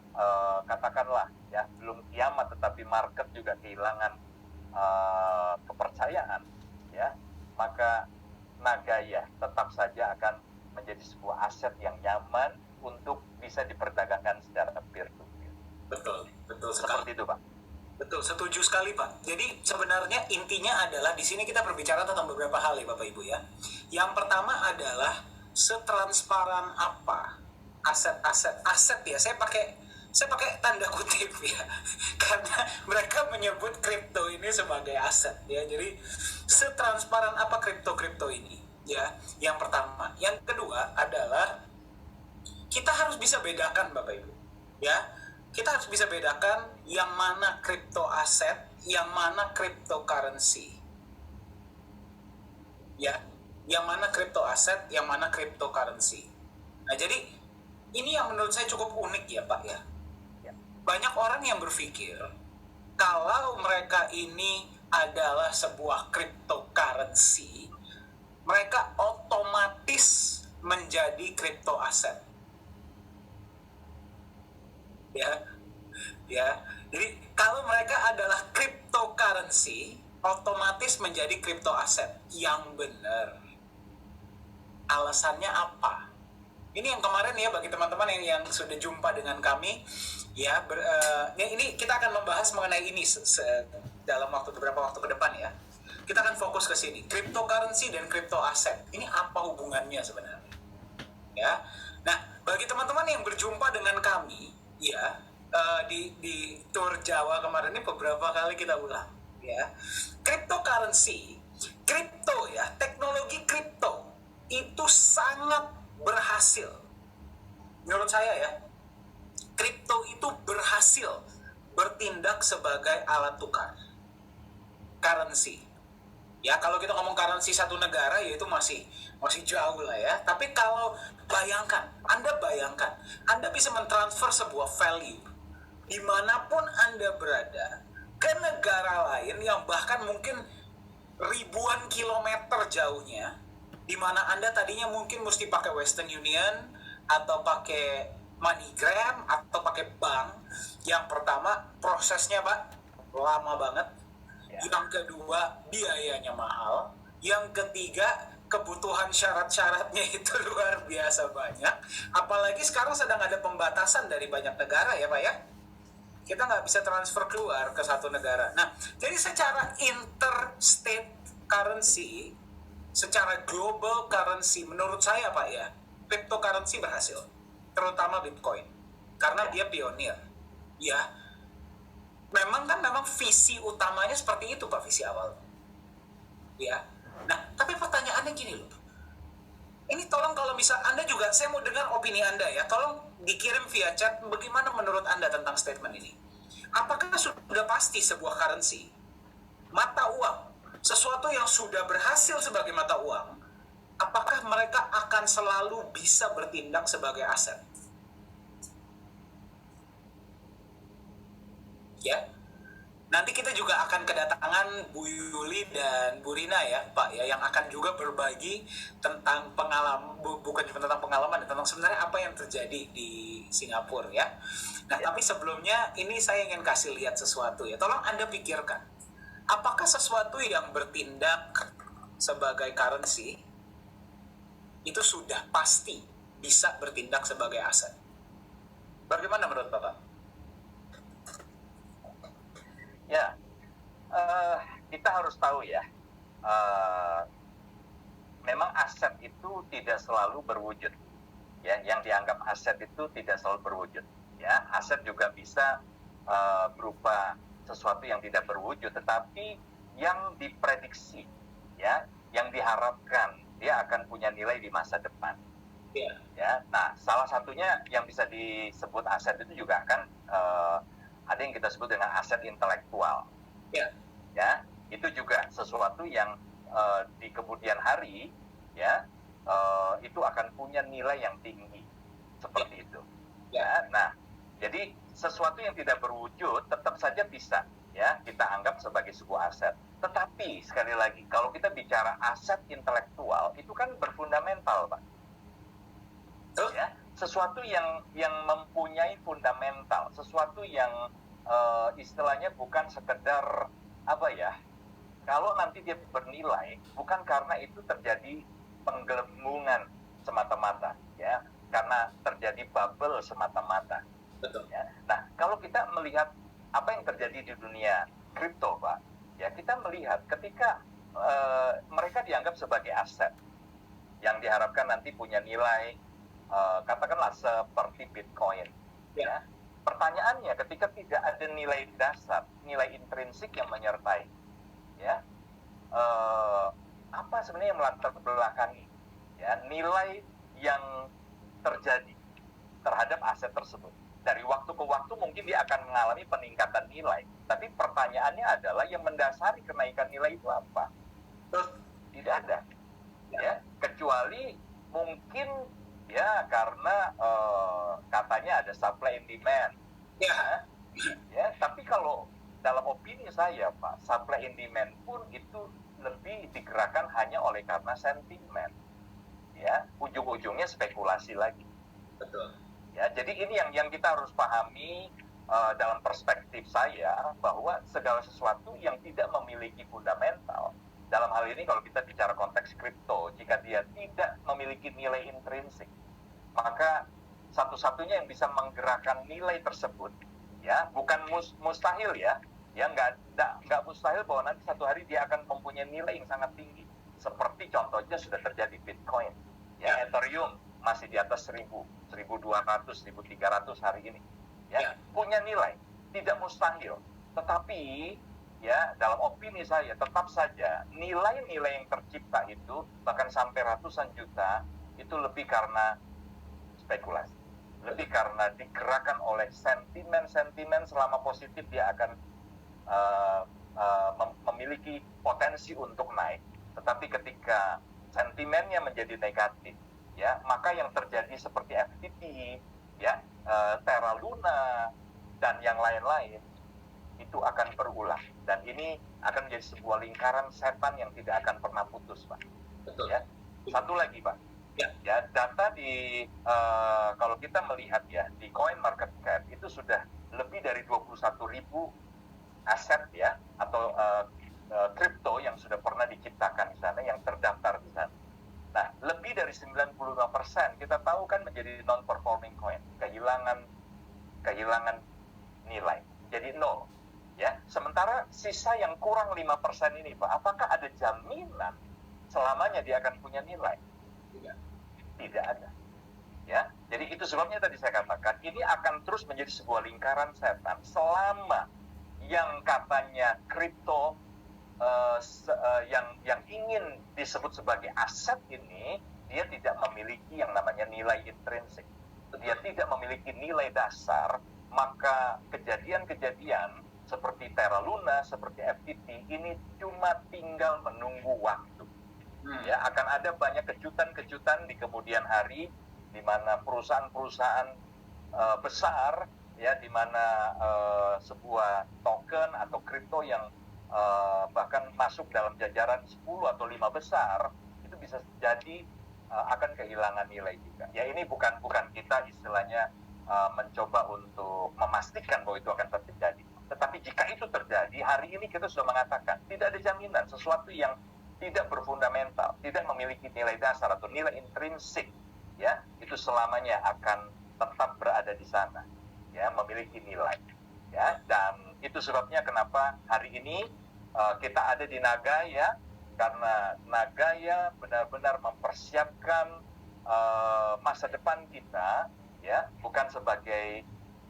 katakanlah ya belum kiamat tetapi market juga kehilangan kepercayaan, ya, maka Nagaya tetap saja akan menjadi sebuah aset yang nyaman untuk bisa diperdagangkan secara peer-to-peer. Betul sekali. Seperti itu, Pak. Betul, setuju sekali Pak. Jadi sebenarnya intinya adalah di sini kita berbicara tentang beberapa hal ya Bapak Ibu ya. Yang pertama adalah setransparan apa aset ya. Saya pakai tanda kutip ya, karena mereka menyebut kripto ini sebagai aset ya. Jadi setransparan apa kripto ini ya. Yang pertama, yang kedua adalah kita harus bisa bedakan Bapak Ibu ya. Kita harus bisa bedakan yang mana kripto aset, yang mana cryptocurrency. Ya, yang mana kripto aset, yang mana cryptocurrency. Nah, jadi ini yang menurut saya cukup unik ya, Pak ya. Banyak orang yang berpikir kalau mereka ini adalah sebuah cryptocurrency, mereka otomatis menjadi kripto aset. Ya. Jadi kalau mereka adalah cryptocurrency, otomatis menjadi kripto aset. Yang benar. Alasannya apa? Ini yang kemarin ya bagi teman-teman yang sudah jumpa dengan kami, ya. Ini kita akan membahas mengenai ini dalam beberapa waktu ke depan ya. Kita akan fokus ke sini. Cryptocurrency dan kripto aset. Ini apa hubungannya sebenarnya? Ya. Nah, bagi teman-teman yang berjumpa dengan kami, ya, di tour Jawa kemarin ini beberapa kali kita ulang ya. Cryptocurrency, kripto ya, teknologi kripto itu sangat berhasil menurut saya ya. Kripto itu berhasil bertindak sebagai alat tukar currency ya. Kalau kita ngomong currency satu negara ya itu masih jauh lah ya. Tapi kalau Anda bayangkan Anda bisa mentransfer sebuah value dimanapun Anda berada ke negara lain yang bahkan mungkin ribuan kilometer jauhnya, dimana Anda tadinya mungkin mesti pakai Western Union atau pakai MoneyGram atau pakai bank. Yang pertama prosesnya Pak lama banget, yang kedua biayanya mahal, yang ketiga kebutuhan syarat-syaratnya itu luar biasa banyak. Apalagi sekarang sedang ada pembatasan dari banyak negara ya Pak ya. Kita nggak bisa transfer keluar ke satu negara. Nah, jadi secara interstate currency, secara global currency, menurut saya Pak ya, cryptocurrency berhasil. Terutama Bitcoin. Karena dia pionir. Ya, memang visi utamanya seperti itu Pak, visi awal. Ya. Nah, tapi pertanyaannya gini loh. Ini tolong kalau misal Anda juga, saya mau dengar opini Anda ya. Tolong dikirim via chat, bagaimana menurut Anda tentang statement ini? Apakah sudah pasti sebuah currency, mata uang, sesuatu yang sudah berhasil sebagai mata uang, apakah mereka akan selalu bisa bertindak sebagai aset? Ya, nanti kita juga akan kedatangan Bu Yuli dan Bu Rina ya Pak ya, yang akan juga berbagi tentang pengalaman, bukan cuma tentang pengalaman, tentang sebenarnya apa yang terjadi di Singapura ya. Nah tapi sebelumnya ini saya ingin kasih lihat sesuatu ya, tolong Anda pikirkan, apakah sesuatu yang bertindak sebagai currency itu sudah pasti bisa bertindak sebagai aset? Bagaimana menurut Bapak? Ya, kita harus tahu ya, memang aset itu tidak selalu berwujud. Ya, yang dianggap aset itu tidak selalu berwujud. Ya, aset juga bisa berupa sesuatu yang tidak berwujud, tetapi yang diprediksi, ya, yang diharapkan dia akan punya nilai di masa depan. Ya, nah salah satunya yang bisa disebut aset itu juga kan ada yang kita sebut dengan aset intelektual. Ya, itu juga sesuatu yang di kemudian hari ya itu akan punya nilai yang tinggi seperti itu. Ya, nah jadi sesuatu yang tidak berwujud tetap saja bisa ya kita anggap sebagai sebuah aset. Tetapi sekali lagi kalau kita bicara aset intelektual itu kan berfundamental, Pak. Ya, sesuatu yang mempunyai fundamental, sesuatu yang istilahnya bukan sekedar apa ya, kalau nanti dia bernilai bukan karena itu terjadi penggelembungan semata-mata ya, karena terjadi bubble semata-mata. Betul. Ya. Nah kalau kita melihat apa yang terjadi di dunia kripto, Pak, ya kita melihat ketika mereka dianggap sebagai aset yang diharapkan nanti punya nilai katakanlah seperti Bitcoin. Ya. Pertanyaannya ketika tidak ada nilai dasar, nilai intrinsik yang menyertai, ya apa sebenarnya yang melatar belakangi ya nilai yang terjadi terhadap aset tersebut. Dari waktu ke waktu mungkin dia akan mengalami peningkatan nilai, tapi pertanyaannya adalah yang mendasari kenaikan nilai itu apa? Tidak ada, ya, kecuali mungkin ya karena katanya ada supply and demand. Ya, tapi kalau dalam opini saya, Pak, supply and demand pun itu lebih digerakkan hanya oleh karena sentimen. Ya, ujung-ujungnya spekulasi lagi. Betul. Ya, jadi ini yang kita harus pahami dalam perspektif saya, bahwa segala sesuatu yang tidak memiliki fundamental, dalam hal ini kalau kita bicara konteks kripto, jika dia tidak memiliki nilai intrinsik, maka satu-satunya yang bisa menggerakkan nilai tersebut, ya bukan mustahil ya, nggak mustahil bahwa nanti satu hari dia akan mempunyai nilai yang sangat tinggi, seperti contohnya sudah terjadi Bitcoin, ya Ethereum masih di atas 1000, 1200, 1300 hari ini, ya punya nilai, tidak mustahil, tetapi ya dalam opini saya tetap saja nilai-nilai yang tercipta itu bahkan sampai ratusan juta itu lebih karena spekulasi, lebih karena digerakkan oleh sentimen-sentimen. Selama positif dia akan memiliki potensi untuk naik, tetapi ketika sentimennya menjadi negatif, ya maka yang terjadi seperti FTT, ya Terra Luna dan yang lain-lain itu akan berulang, dan ini akan menjadi sebuah lingkaran setan yang tidak akan pernah putus, Pak. Betul. Ya, satu lagi, Pak. Ya, data di kalau kita melihat ya di Coin Market Cap itu sudah lebih dari 21.000 aset ya atau kripto yang sudah pernah diciptakan di sana, yang terdaftar di sana. Nah, lebih dari 95% kita tahu kan menjadi non-performing coin, kehilangan nilai, jadi nol. Ya, sementara sisa yang kurang 5% ini, Pak, apakah ada jaminan selamanya dia akan punya nilai? Tidak ada. Ya, jadi itu sebabnya tadi saya katakan ini akan terus menjadi sebuah lingkaran setan selama yang katanya kripto yang ingin disebut sebagai aset ini dia tidak memiliki yang namanya nilai intrinsik, dia tidak memiliki nilai dasar, maka kejadian-kejadian seperti Terra Luna, seperti FTT ini cuma tinggal menunggu waktu. Ya, akan ada banyak kejutan-kejutan di kemudian hari di mana perusahaan-perusahaan besar ya, di mana sebuah token atau kripto yang bahkan masuk dalam jajaran 10 atau 5 besar itu bisa jadi akan kehilangan nilai juga. Ya, ini bukan kita istilahnya mencoba untuk memastikan bahwa itu akan terjadi. Tetapi jika itu terjadi, hari ini kita sudah mengatakan tidak ada jaminan sesuatu yang tidak berfundamental, tidak memiliki nilai dasar atau nilai intrinsik, ya, itu selamanya akan tetap berada di sana, ya, memiliki nilai, ya. Dan itu sebabnya kenapa hari ini kita ada di Nagaya, karena Nagaya benar-benar mempersiapkan masa depan kita, ya, bukan sebagai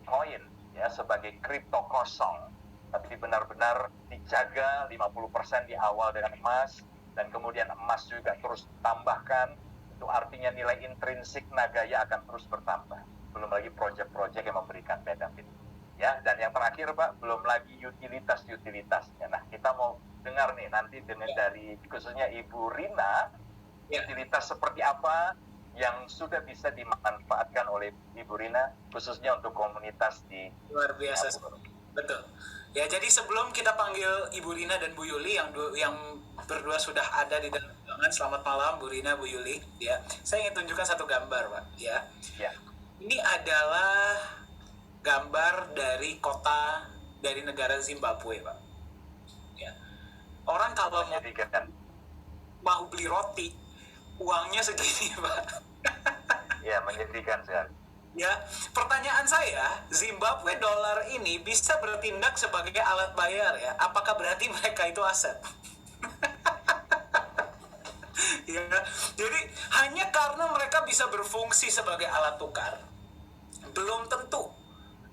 koin, ya, sebagai kripto kosong, tapi benar-benar dijaga 50% di awal dengan emas, dan kemudian emas juga terus tambahkan. Itu artinya nilai intrinsik Nagaya akan terus bertambah. Belum lagi proyek-proyek yang memberikan benefit. Ya, dan yang terakhir, Pak, belum lagi utilitas-utilitasnya. Nah, kita mau dengar nih nanti dari khususnya Ibu Rina, utilitas seperti apa yang sudah bisa dimanfaatkan oleh Ibu Rina khususnya untuk komunitas di luar biasa. Betul. Ya, jadi sebelum kita panggil Ibu Rina dan Bu Yuli yang berdua sudah ada di dalam ruangan. Selamat malam Bu Rina, Bu Yuli, ya. Saya ingin tunjukkan satu gambar, Pak, ya. Ya. Ini adalah gambar dari kota dari negara Zimbabwe, Pak. Ya. Orang kalau mau beli roti, uangnya segini, Pak. Ya, menyedihkan sekali. Ya, pertanyaan saya, Zimbabwe dolar ini bisa bertindak sebagai alat bayar, ya? Apakah berarti mereka itu aset? Ya, jadi hanya karena mereka bisa berfungsi sebagai alat tukar, belum tentu.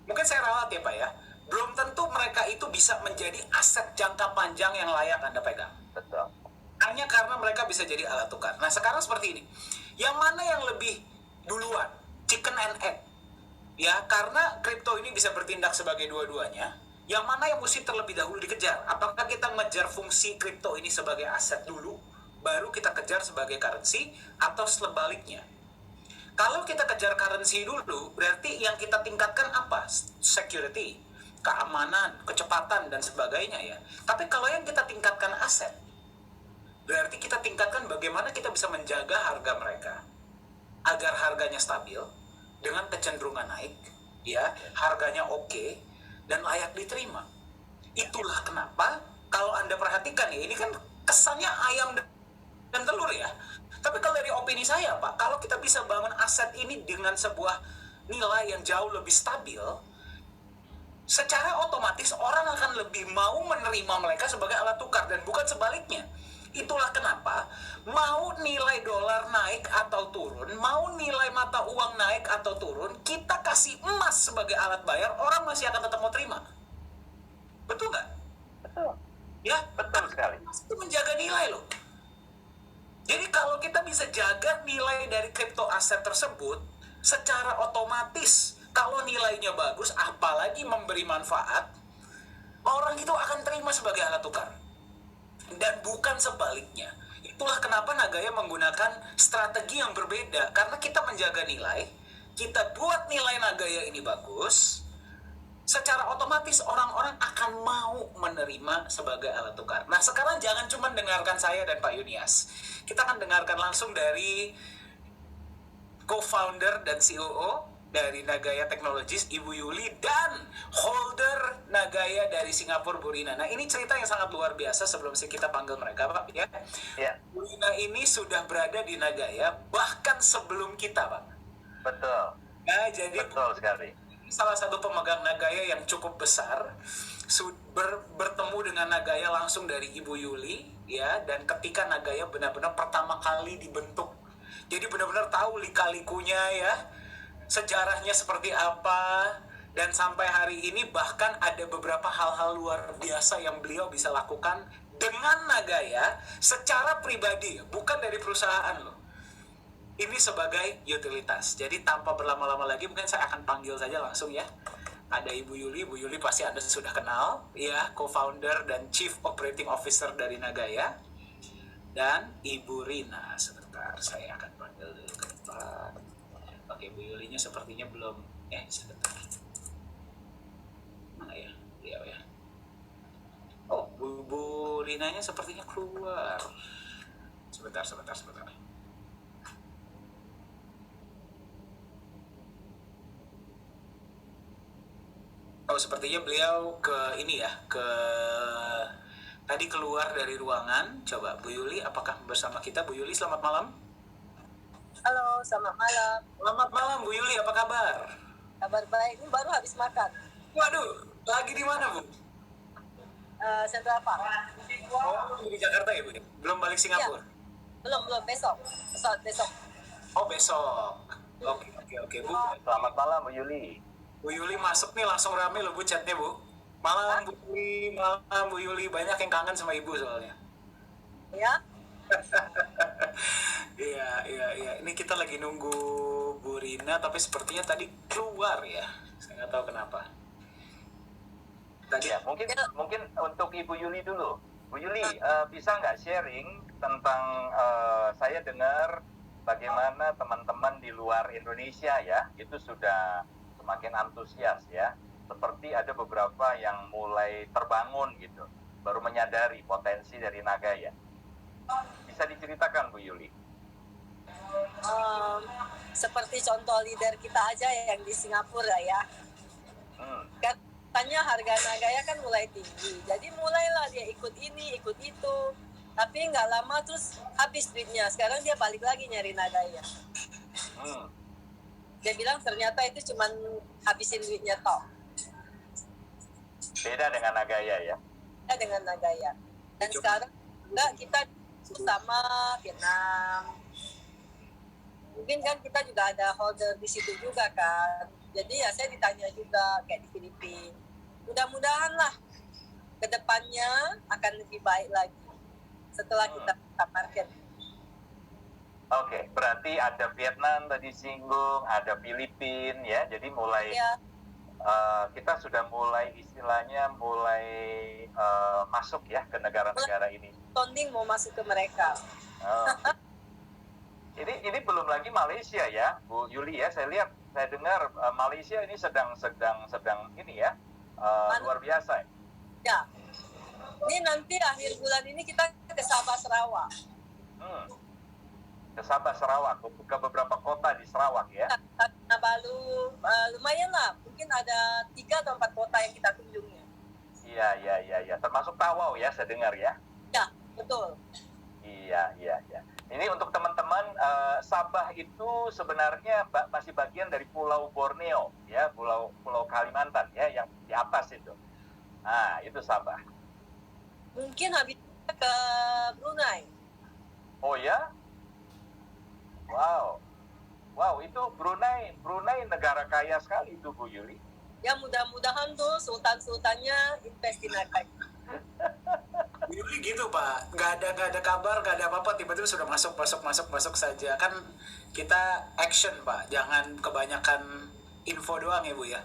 Mungkin saya ralat ya, Pak, ya. Belum tentu mereka itu bisa menjadi aset jangka panjang yang layak Anda pegang. Betul. Hanya karena mereka bisa jadi alat tukar. Nah, sekarang seperti ini. Yang mana yang lebih duluan? Chicken and egg, ya, karena kripto ini bisa bertindak sebagai dua-duanya. Yang mana yang mesti terlebih dahulu dikejar? Apakah kita ngejar fungsi kripto ini sebagai aset dulu, baru kita kejar sebagai currency, atau sebaliknya? Kalau kita kejar currency dulu, berarti yang kita tingkatkan apa? Security, keamanan, kecepatan, dan sebagainya, ya. Tapi kalau yang kita tingkatkan aset, berarti kita tingkatkan bagaimana kita bisa menjaga harga mereka agar harganya stabil dengan kecenderungan naik, ya, harganya oke dan layak diterima. Itulah kenapa kalau Anda perhatikan ya, ini kan kesannya ayam dan telur, ya. Tapi kalau dari opini saya, Pak, kalau kita bisa bangun aset ini dengan sebuah nilai yang jauh lebih stabil, secara otomatis orang akan lebih mau menerima mereka sebagai alat tukar dan bukan sebaliknya. Itulah kenapa mau nilai dolar naik atau turun, mau nilai mata uang naik atau turun, kita kasih emas sebagai alat bayar, orang masih akan tetap mau terima. Betul nggak? Betul. Ya, betul sekali. Itu menjaga nilai loh. Jadi kalau kita bisa jaga nilai dari kripto aset tersebut, secara otomatis kalau nilainya bagus, apalagi memberi manfaat, orang itu akan terima sebagai alat tukar. Dan bukan sebaliknya. Itulah kenapa Nagaya menggunakan strategi yang berbeda. Karena kita menjaga nilai, kita buat nilai Nagaya ini bagus, secara otomatis orang-orang akan mau menerima sebagai alat tukar. Nah, sekarang jangan cuma dengarkan saya dan Pak Yunias. Kita akan dengarkan langsung dari co-founder dan COO dari Nagaya Technologies, Ibu Yuli, dan holder Nagaya dari Singapura, Bu Rina. Nah, ini cerita yang sangat luar biasa sebelum kita panggil mereka, Pak, ya. Ya. Bu Rina ini sudah berada di Nagaya bahkan sebelum kita, Pak. Betul. Nah, jadi betul sekali. Salah satu pemegang Nagaya yang cukup besar, bertemu dengan Nagaya langsung dari Ibu Yuli, ya, dan ketika Nagaya benar-benar pertama kali dibentuk. Jadi benar-benar tahu lika-likunya, ya, sejarahnya seperti apa, dan sampai hari ini bahkan ada beberapa hal-hal luar biasa yang beliau bisa lakukan dengan Nagaya secara pribadi, bukan dari perusahaan loh. Ini sebagai utilitas. Jadi tanpa berlama-lama lagi, mungkin saya akan panggil saja langsung, ya. Ada Ibu Yuli. Bu Yuli pasti Anda sudah kenal, ya, co-founder dan Chief Operating Officer dari Nagaya. dan Ibu Rina. Sebentar, saya akan panggil dulu ke depan. Oke, Bu Yulinya sepertinya belum. Sebentar. Mana ya? Iya ya. Oh, Bu Rinanya sepertinya keluar. Sebentar. Oh, sepertinya beliau ke ini ya, tadi keluar dari ruangan. Coba Bu Yuli, apakah bersama kita? Bu Yuli, selamat malam. Halo, selamat malam. Selamat malam Bu Yuli, apa kabar? Kabar baik, ini baru habis makan. Waduh, lagi di mana Bu? Central Park. Oh, di Jakarta ya Bu? Belum balik Singapura? Belum, besok. Besok. Oh, besok. Oke Bu. Selamat malam Bu Yuli. Bu Yuli masuk nih, langsung rame loh Bu chatnya Bu. Malam Bu Yuli, malam Bu Yuli. Banyak yang kangen sama Ibu soalnya. Ya? Iya. Ini kita lagi nunggu Bu Rina, tapi sepertinya tadi keluar ya. Saya nggak tahu kenapa. Tadi Ya, mungkin untuk Ibu Yuli dulu. Bu Yuli, bisa nggak sharing tentang saya dengar bagaimana teman-teman di luar Indonesia ya, itu sudah semakin antusias ya. Seperti ada beberapa yang mulai terbangun gitu, baru menyadari potensi dari Nagaya. Bisa diceritakan Bu Yuli? Seperti contoh leader kita aja yang di Singapura ya. Katanya harga Nagaya kan mulai tinggi, jadi mulailah dia ikut ini, ikut itu. Tapi nggak lama terus habis duitnya. Sekarang dia balik lagi nyari Nagaya. Dia bilang ternyata itu cuma habisin duitnya toh. Beda dengan Nagaya ya? Beda dengan Nagaya. Dan sekarang enggak, kita sama Vietnam. Mungkin kan kita juga ada holder di situ juga kan. Jadi ya saya ditanya juga kayak di Filipina. Mudah-mudahan lah ke depannya akan lebih baik lagi setelah kita buka market. Oke, berarti ada Vietnam tadi singgung, ada Filipina ya. Jadi mulai kita sudah mulai istilahnya masuk ya ke negara-negara ini. Tonding mau masuk ke mereka. Ini belum lagi Malaysia ya, Bu Yuli ya. Saya dengar Malaysia ini sedang ini ya, luar biasa. Ya. Ini nanti akhir bulan ini kita ke Sabah Sarawak. Ke Sabah Sarawak, ke beberapa kota di Sarawak ya. Baru lumayan lah, mungkin ada 3 atau 4 kota yang kita kunjungi. Iya. Termasuk Tawau ya, saya dengar ya. Ya, betul. Iya. Ini untuk teman-teman, Sabah itu sebenarnya masih bagian dari Pulau Borneo ya, Pulau Kalimantan ya, yang di atas itu. Nah, itu Sabah. Mungkin habis ke Brunei. Oh ya? Wow, itu Brunei negara kaya sekali itu Bu Yuli. Ya mudah-mudahan tuh sultan-sultannya invest di Nagaya. Bu Yuli gitu Pak, nggak ada kabar, nggak ada apa-apa, tiba-tiba sudah masuk saja. Kan kita action Pak, jangan kebanyakan info doang ya Bu ya.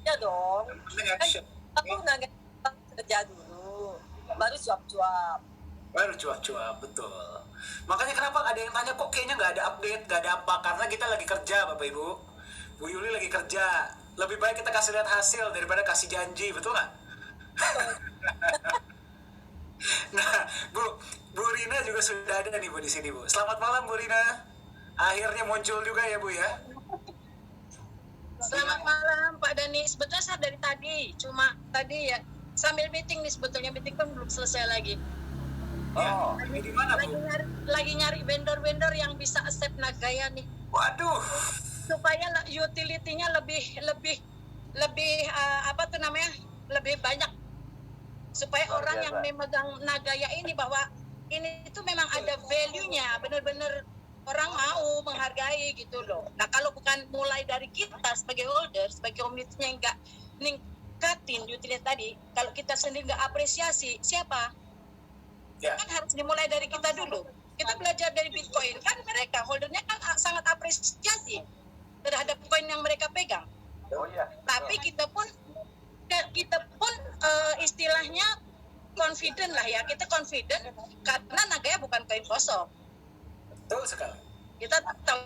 Ya dong. Penting action. Aku Nagaya kerja dulu, baru cuap-cuap. Betul. Makanya kenapa ada yang tanya kok kayaknya nggak ada update, nggak ada apa, karena kita lagi kerja Bapak Ibu. Bu Yuli lagi kerja. Lebih baik kita kasih lihat hasil daripada kasih janji, betul nggak? Nah, Bu Rina juga sudah ada nih Bu di sini Bu. Selamat malam Bu Rina. Akhirnya muncul juga ya Bu ya. Selamat malam Pak Dani. Sebetulnya saya dari tadi, cuma tadi ya sambil meeting nih, sebetulnya meeting kan belum selesai lagi. Oh, ini di mana Bu? Lagi nyari vendor-vendor yang bisa accept Nagaya nih. Waduh. Supaya utility-nya lebih lebih banyak. Supaya Luar orang biasa. yang memegang Nagaya ini bahwa ini itu memang ada value-nya, benar-benar orang mau menghargai gitu loh. Nah kalau bukan mulai dari kita sebagai holder, sebagai community-nya nggak ningkatin utility tadi, kalau kita sendiri nggak apresiasi, siapa? Ya. Kan harus dimulai dari kita dulu. Kita belajar dari Bitcoin, kan mereka holdernya kan sangat apresiasi terhadap koin yang mereka pegang. Oh iya. Tapi kita pun istilahnya confident lah ya, kita confident karena Nagaya bukan kain kosong. Betul sekali. Kita tahu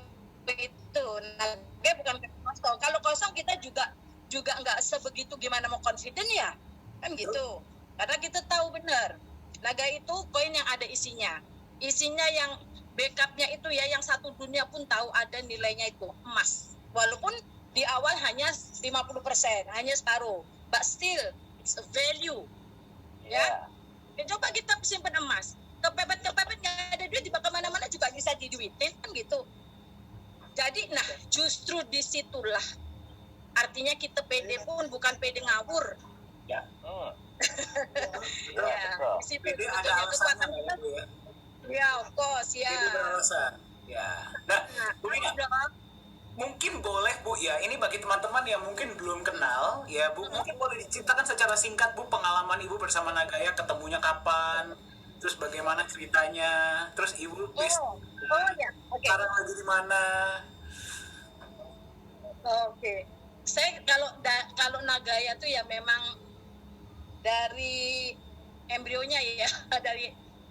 itu, Nagaya bukan kain kosong. Kalau kosong kita juga nggak sebegitu gimana mau confident ya, kan gitu. Karena kita tahu benar, Nagaya itu koin yang ada isinya yang backupnya itu ya, yang satu dunia pun tahu ada nilainya itu emas. Walaupun di awal hanya 50%, hanya separuh, but still it's a value. Ya, coba kita simpan emas, kepepet nggak ada duit, dipakai mana-mana juga bisa diduitin kan gitu. Jadi, nah justru disitulah artinya kita pede pun bukan pede ngawur. Ya. Ya, di situ Pede ada sebetulnya alasannya kekuatan ya, Bu, ya. ya, of course ya. Pede beralasan. Ya. Nah, Bu Rina, mungkin boleh Bu ya, ini bagi teman-teman yang mungkin belum kenal ya Bu, mungkin boleh diceritakan secara singkat Bu pengalaman Ibu bersama Nagaya, ketemunya kapan, terus bagaimana ceritanya, terus Ibu Ya, oke. sekarang lagi di mana? Oke. Saya kalau Nagaya tuh ya memang dari embrionya ya,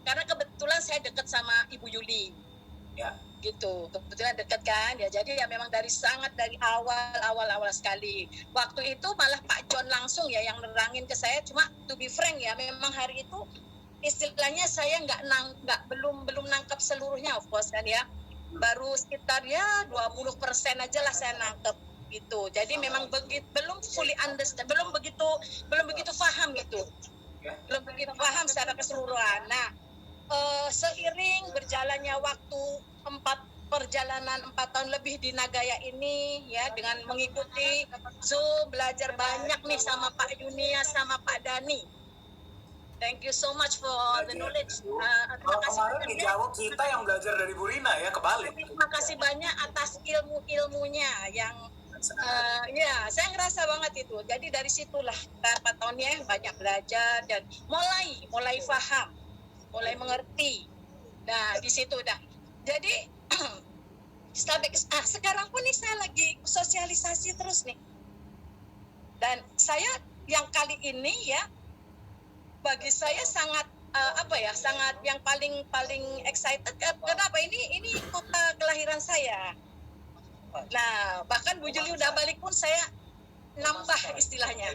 karena kebetulan saya dekat sama Ibu Yuli. Ya. Gitu, kebetulan dekat kan ya, jadi ya memang dari awal sekali. Waktu itu malah Pak John langsung ya yang nerangin ke saya, cuma to be frank ya, memang hari itu istilahnya saya belum nangkep seluruhnya, of course kan ya, baru sekitar ya 20% aja lah saya nangkep gitu. Jadi memang belum fully understand, belum begitu paham gitu, belum begitu paham secara keseluruhan. Nah, seiring berjalannya waktu, perjalanan 4 tahun lebih di Nagaya ini ya, dengan mengikuti Zoom, belajar banyak nih sama Pak Yunia sama Pak Dani. Thank you so much for the knowledge. Terima kasih Kemarin dijawab kita yang belajar dari Bu Rina ya, kebalik. Terima kasih banyak atas ilmunya yang ya saya ngerasa banget itu. Jadi dari situlah 4 tahunnya banyak belajar dan mulai paham, mulai mengerti. Nah di situ dah. Jadi sekarang pun nih saya lagi sosialisasi terus nih. Dan saya yang kali ini ya, bagi saya sangat sangat yang paling excited. Kenapa? Ini kota kelahiran saya. Nah bahkan Bu Juli udah balik pun saya nambah istilahnya.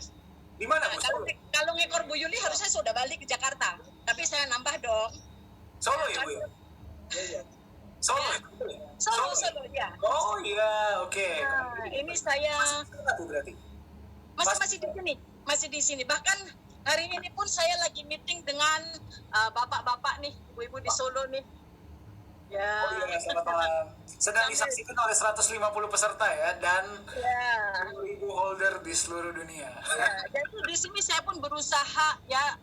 Di mana Bu? Kalau ngekor Bu Yuli harusnya sudah balik ke Jakarta, tapi saya nambah dong. Solo ya Bu ya? Solo ya. Oh iya, oke. Nah, ini saya berarti masih di sini. Bahkan hari ini pun saya lagi meeting dengan bapak-bapak nih, ibu-ibu di Solo nih. Ya. Oh iya, selamat malam. Sedang disaksikan oleh 150 peserta ya, dan ibu holder di seluruh dunia. Ya, jadi di sini saya pun berusaha ya,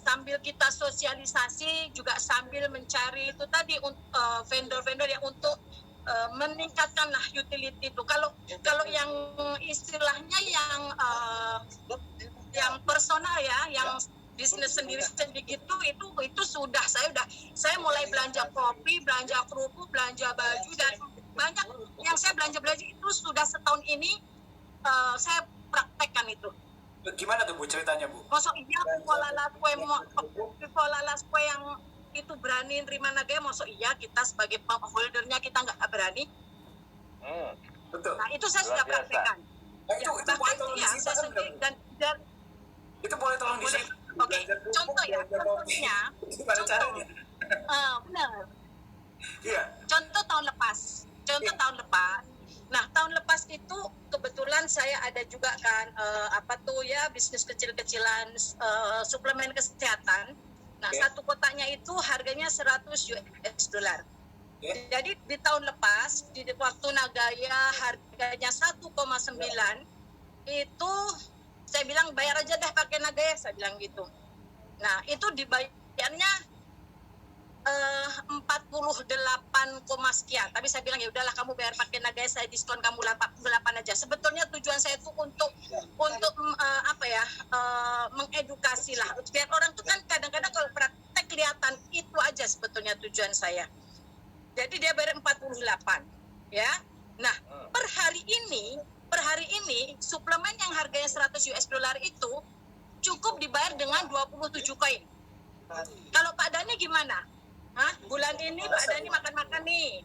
sambil kita sosialisasi juga sambil mencari itu tadi vendor-vendor yang untuk meningkatkanlah utility itu. Kalau yang istilahnya yang personal ya, yang bisnis sendiri gitu, itu sudah saya mulai belanja kopi, belanja kerupuk, belanja baju, dan banyak yang saya belanja itu sudah setahun ini saya praktekkan itu. Gimana tuh Bu ceritanya Bu? Masuk iya Kuala Laswe yang itu berani nerima Nagaya, masuk iya kita sebagai holdernya kita nggak berani. Betul. Nah itu saya sudah praktekkan. Itu boleh tolong saya sendiri dan itu boleh tolong disini. Oke, contohnya Gimana caranya? Benar. Iya. Contoh tahun lepas. Nah, tahun lepas itu kebetulan saya ada juga kan bisnis kecil-kecilan suplemen kesehatan. Nah, satu kotaknya itu harganya $100. Jadi di tahun lepas, di waktu Nagaya harganya 1,9, itu saya bilang bayar aja deh pakai Nagaya, saya bilang gitu. Nah, itu dibayarnya 48, sekian. Tapi saya bilang ya udahlah kamu bayar pakai Nagaya, saya diskon kamu 48 aja. Sebetulnya tujuan saya itu untuk mengedukasi lah. Biar orang tuh kan kadang-kadang kalau praktek kelihatan, itu aja sebetulnya tujuan saya. Jadi dia bayar 48, ya. Nah, per hari ini suplemen yang harganya $100 itu cukup dibayar dengan 27 koin. Kalau Pak Dani gimana? Hah? Bulan ini Pak Dani makan-makan nih,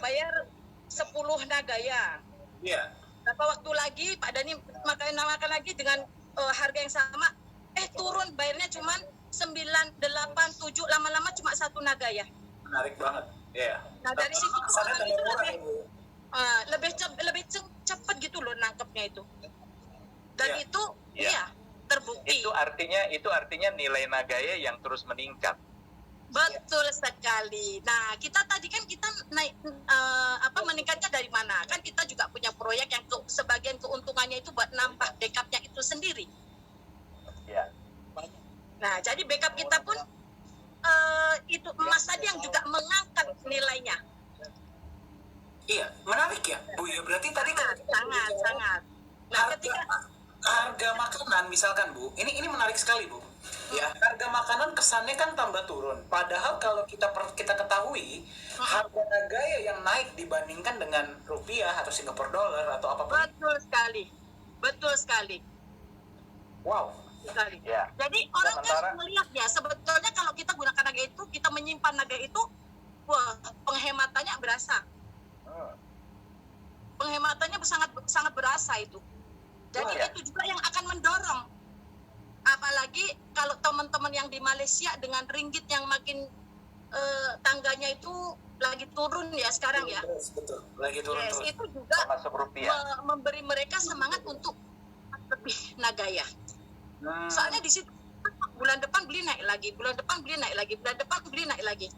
bayar 10 nagaya. Iya. Berapa waktu lagi Pak Dani makan lagi dengan harga yang sama, turun bayarnya cuma 9, 8, 7, lama-lama cuma 1 nagaya. Menarik banget. Iya. Nah dari situ Kesannya orang tambah itu murah, Bu. lebih cepat gitu loh nangkepnya itu. Dan Iya. itu Iya. terbukti. Itu artinya nilai nagaya yang terus meningkat. Betul sekali. Nah, kita tadi kan kita naik meningkatnya dari mana? Kan kita juga punya proyek yang sebagian keuntungannya itu buat nambah backupnya itu sendiri. Ya. Nah, jadi backup kita pun itu emas tadi yang juga mengangkat nilainya. Iya, menarik ya, Bu. Ya, berarti tadi kan Sangat. Nah, ketika harga makanan misalkan, Bu, ini menarik sekali, Bu. Ya, harga makanan kesannya kan tambah turun. Padahal kalau kita ketahui harga nagaya yang naik dibandingkan dengan rupiah atau Singapore dollar atau apapun. betul sekali. Wow. Sekali. Ya. Jadi orang Sementara- kan melihat ya sebetulnya kalau kita gunakan naga itu, kita menyimpan naga itu, wah penghematannya berasa. Penghematannya sangat berasa itu. Jadi Wah, ya. itu juga yang akan mendorong. Apalagi kalau teman-teman yang di Malaysia dengan ringgit yang makin tangganya itu lagi turun ya sekarang ya. Betul. Lagi turun Yes, terus. itu juga Termasuk rupiah. memberi mereka semangat untuk lebih nagaya. Soalnya di situ bulan depan beli naik lagi, bulan depan beli naik lagi, bulan depan beli naik lagi.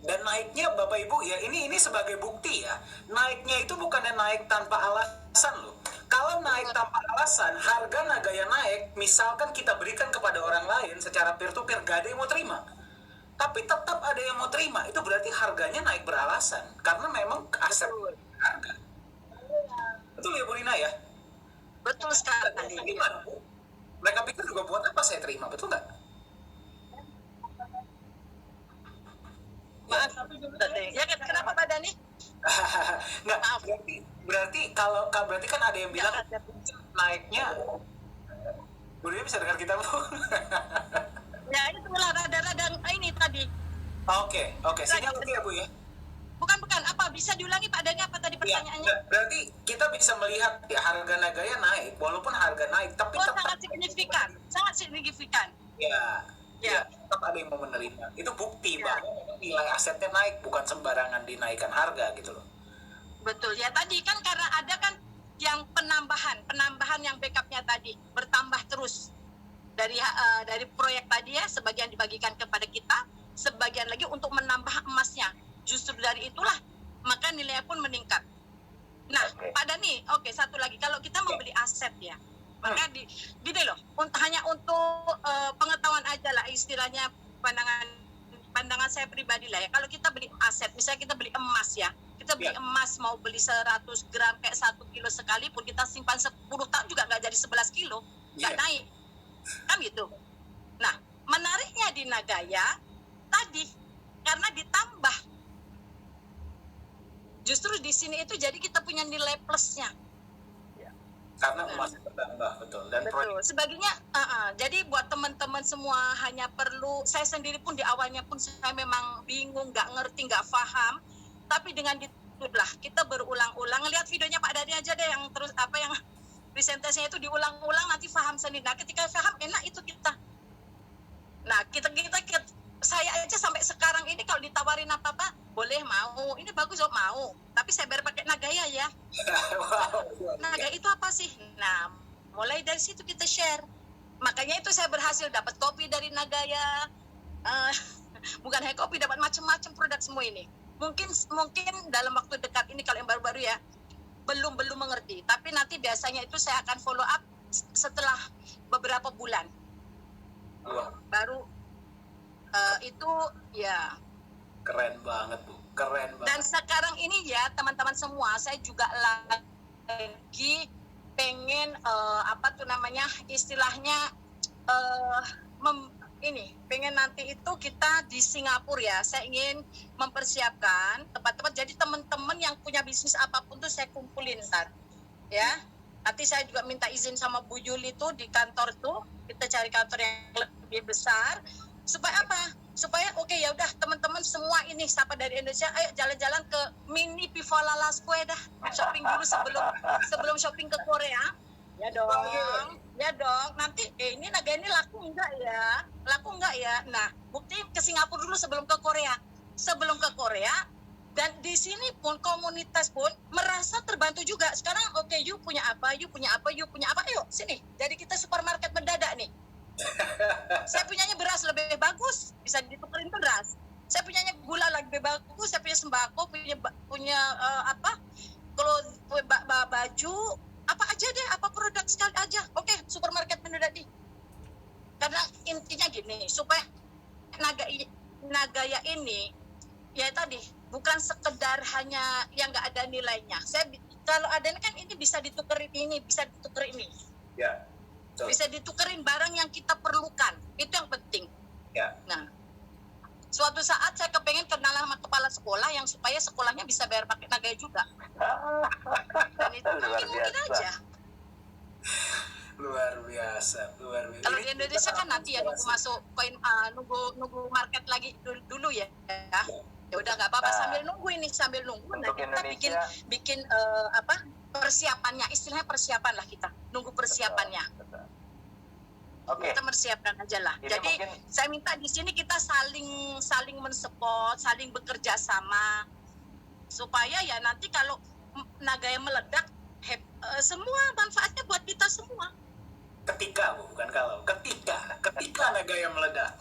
Dan naiknya Bapak Ibu ya, ini sebagai bukti ya. Naiknya itu bukannya naik tanpa alasan loh. Kalau naik tanpa alasan, harga nagaya naik, misalkan kita berikan kepada orang lain secara peer to peer, gak ada yang mau terima. Tapi tetap ada yang mau terima, itu berarti harganya naik beralasan. Karena memang aset harga. Betul ya Bu Rina ya? Betul sekali. Gimana Bu? Mereka pikir juga buat apa saya terima, betul nggak? Maaf, ya kenapa Pak Dani? Nggak, berarti berarti kan ada yang bilang naiknya. Bu Rina bisa dengar kita Bu? Ya itulah rada-rada ini tadi. Oke, sinyal oke ya Bu ya? Bukan, apa bisa diulangi Pak Dani apa tadi Ya, pertanyaannya? berarti kita bisa melihat ya harga nagaya naik, walaupun harga naik, tapi Oh, tetap sangat signifikan. ya, tetap ada yang mau menerima. Itu bukti bahwa nilai asetnya naik, bukan sembarangan dinaikkan harga gitu loh. Betul ya, tadi kan karena ada kan yang penambahan yang backupnya tadi bertambah terus dari proyek tadi ya, sebagian dibagikan kepada kita, sebagian lagi untuk menambah emasnya. Justru dari itulah maka nilainya pun meningkat. Nah, Pak Dani, satu lagi, kalau kita membeli aset ya, maka gini loh, hanya untuk pengetahuan aja lah, istilahnya pandangan saya pribadi lah ya. Kalau kita beli aset, misalnya kita beli emas ya, kita beli emas mau beli 100 gram kayak 1 kilo sekalipun, kita simpan 10 tahun juga nggak jadi 11 kilo, nggak naik, kan gitu. Nah, menariknya di Nagaya tadi karena ditambah, justru di sini itu jadi kita punya nilai plusnya. Karena emasnya bertambah, betul. Dan Betul. Sebagiannya, jadi buat teman-teman semua hanya perlu, saya sendiri pun di awalnya pun saya memang bingung, nggak ngerti, nggak paham. Tapi dengan itulah kita berulang-ulang, lihat videonya Pak Dani aja deh yang terus yang presentasinya itu diulang-ulang, nanti paham sendiri. Nah, ketika paham enak itu kita. Nah, kita saya aja sampai sekarang ini kalau ditawarin apa-apa boleh, mau, ini bagus, mau, tapi saya bayar pakai Nagaya ya. Nagaya itu apa sih? Nah, mulai dari situ kita share. Makanya itu saya berhasil dapat kopi dari Nagaya, bukan hanya kopi, dapat macam-macam produk semua ini. Mungkin dalam waktu dekat ini kalau yang baru-baru ya belum mengerti, tapi nanti biasanya itu saya akan follow up setelah beberapa bulan. Baru itu ya keren banget Bu, keren banget. Dan sekarang ini ya teman-teman semua, saya juga lagi pengen istilahnya pengen nanti itu kita di Singapura ya, saya ingin mempersiapkan tempat-tempat, jadi teman-teman yang punya bisnis apapun tuh saya kumpulin ntar ya. Nanti saya juga minta izin sama Bu Yuli tuh di kantor tuh, kita cari kantor yang lebih besar. Supaya apa? Supaya oke, ya udah teman-teman semua ini siapa dari Indonesia, ayo jalan-jalan ke mini Pivolala Square dah, shopping dulu sebelum shopping ke Korea. Ya dong. Nanti ini naga ini laku enggak ya? Nah, bukti ke Singapura dulu sebelum ke Korea. Dan di sini pun komunitas pun merasa terbantu juga. Sekarang oke, you punya apa, ayo sini. Jadi kita supermarket mendadak nih. Saya punyanya beras lebih bagus, bisa ditukerin beras. Saya punyanya gula lebih bagus, saya punya sembako, punya apa? Kalau baju apa aja deh, apa produk sekali aja. Oke, supermarket mendadak nih. Karena intinya gini, supaya Nagaya ini ya tadi bukan sekedar hanya yang nggak ada nilainya. Kalau ada kan ini bisa ditukerin ini, Ya. So. Bisa ditukerin barang yang kita perlukan. Itu yang penting. Ya. Nah, suatu saat saya kepengen kenalan sama kepala sekolah yang supaya sekolahnya bisa bayar pakai Nagaya juga. Dan itu mungkin aja. Luar biasa. Kalau di Indonesia kan nanti ya nunggu masuk koin, nunggu market lagi dulu ya. Ya udah nggak apa-apa, sambil nunggu. Nah, kita bikin apa persiapannya, istilahnya persiapan lah, kita nunggu persiapannya. Oke. Kita mempersiapkan aja lah. Ini Jadi mungkin saya minta di sini kita saling mensupport, saling bekerja sama supaya ya nanti kalau Nagaya meledak, semua manfaatnya buat kita semua. Ketika Nagaya meledak.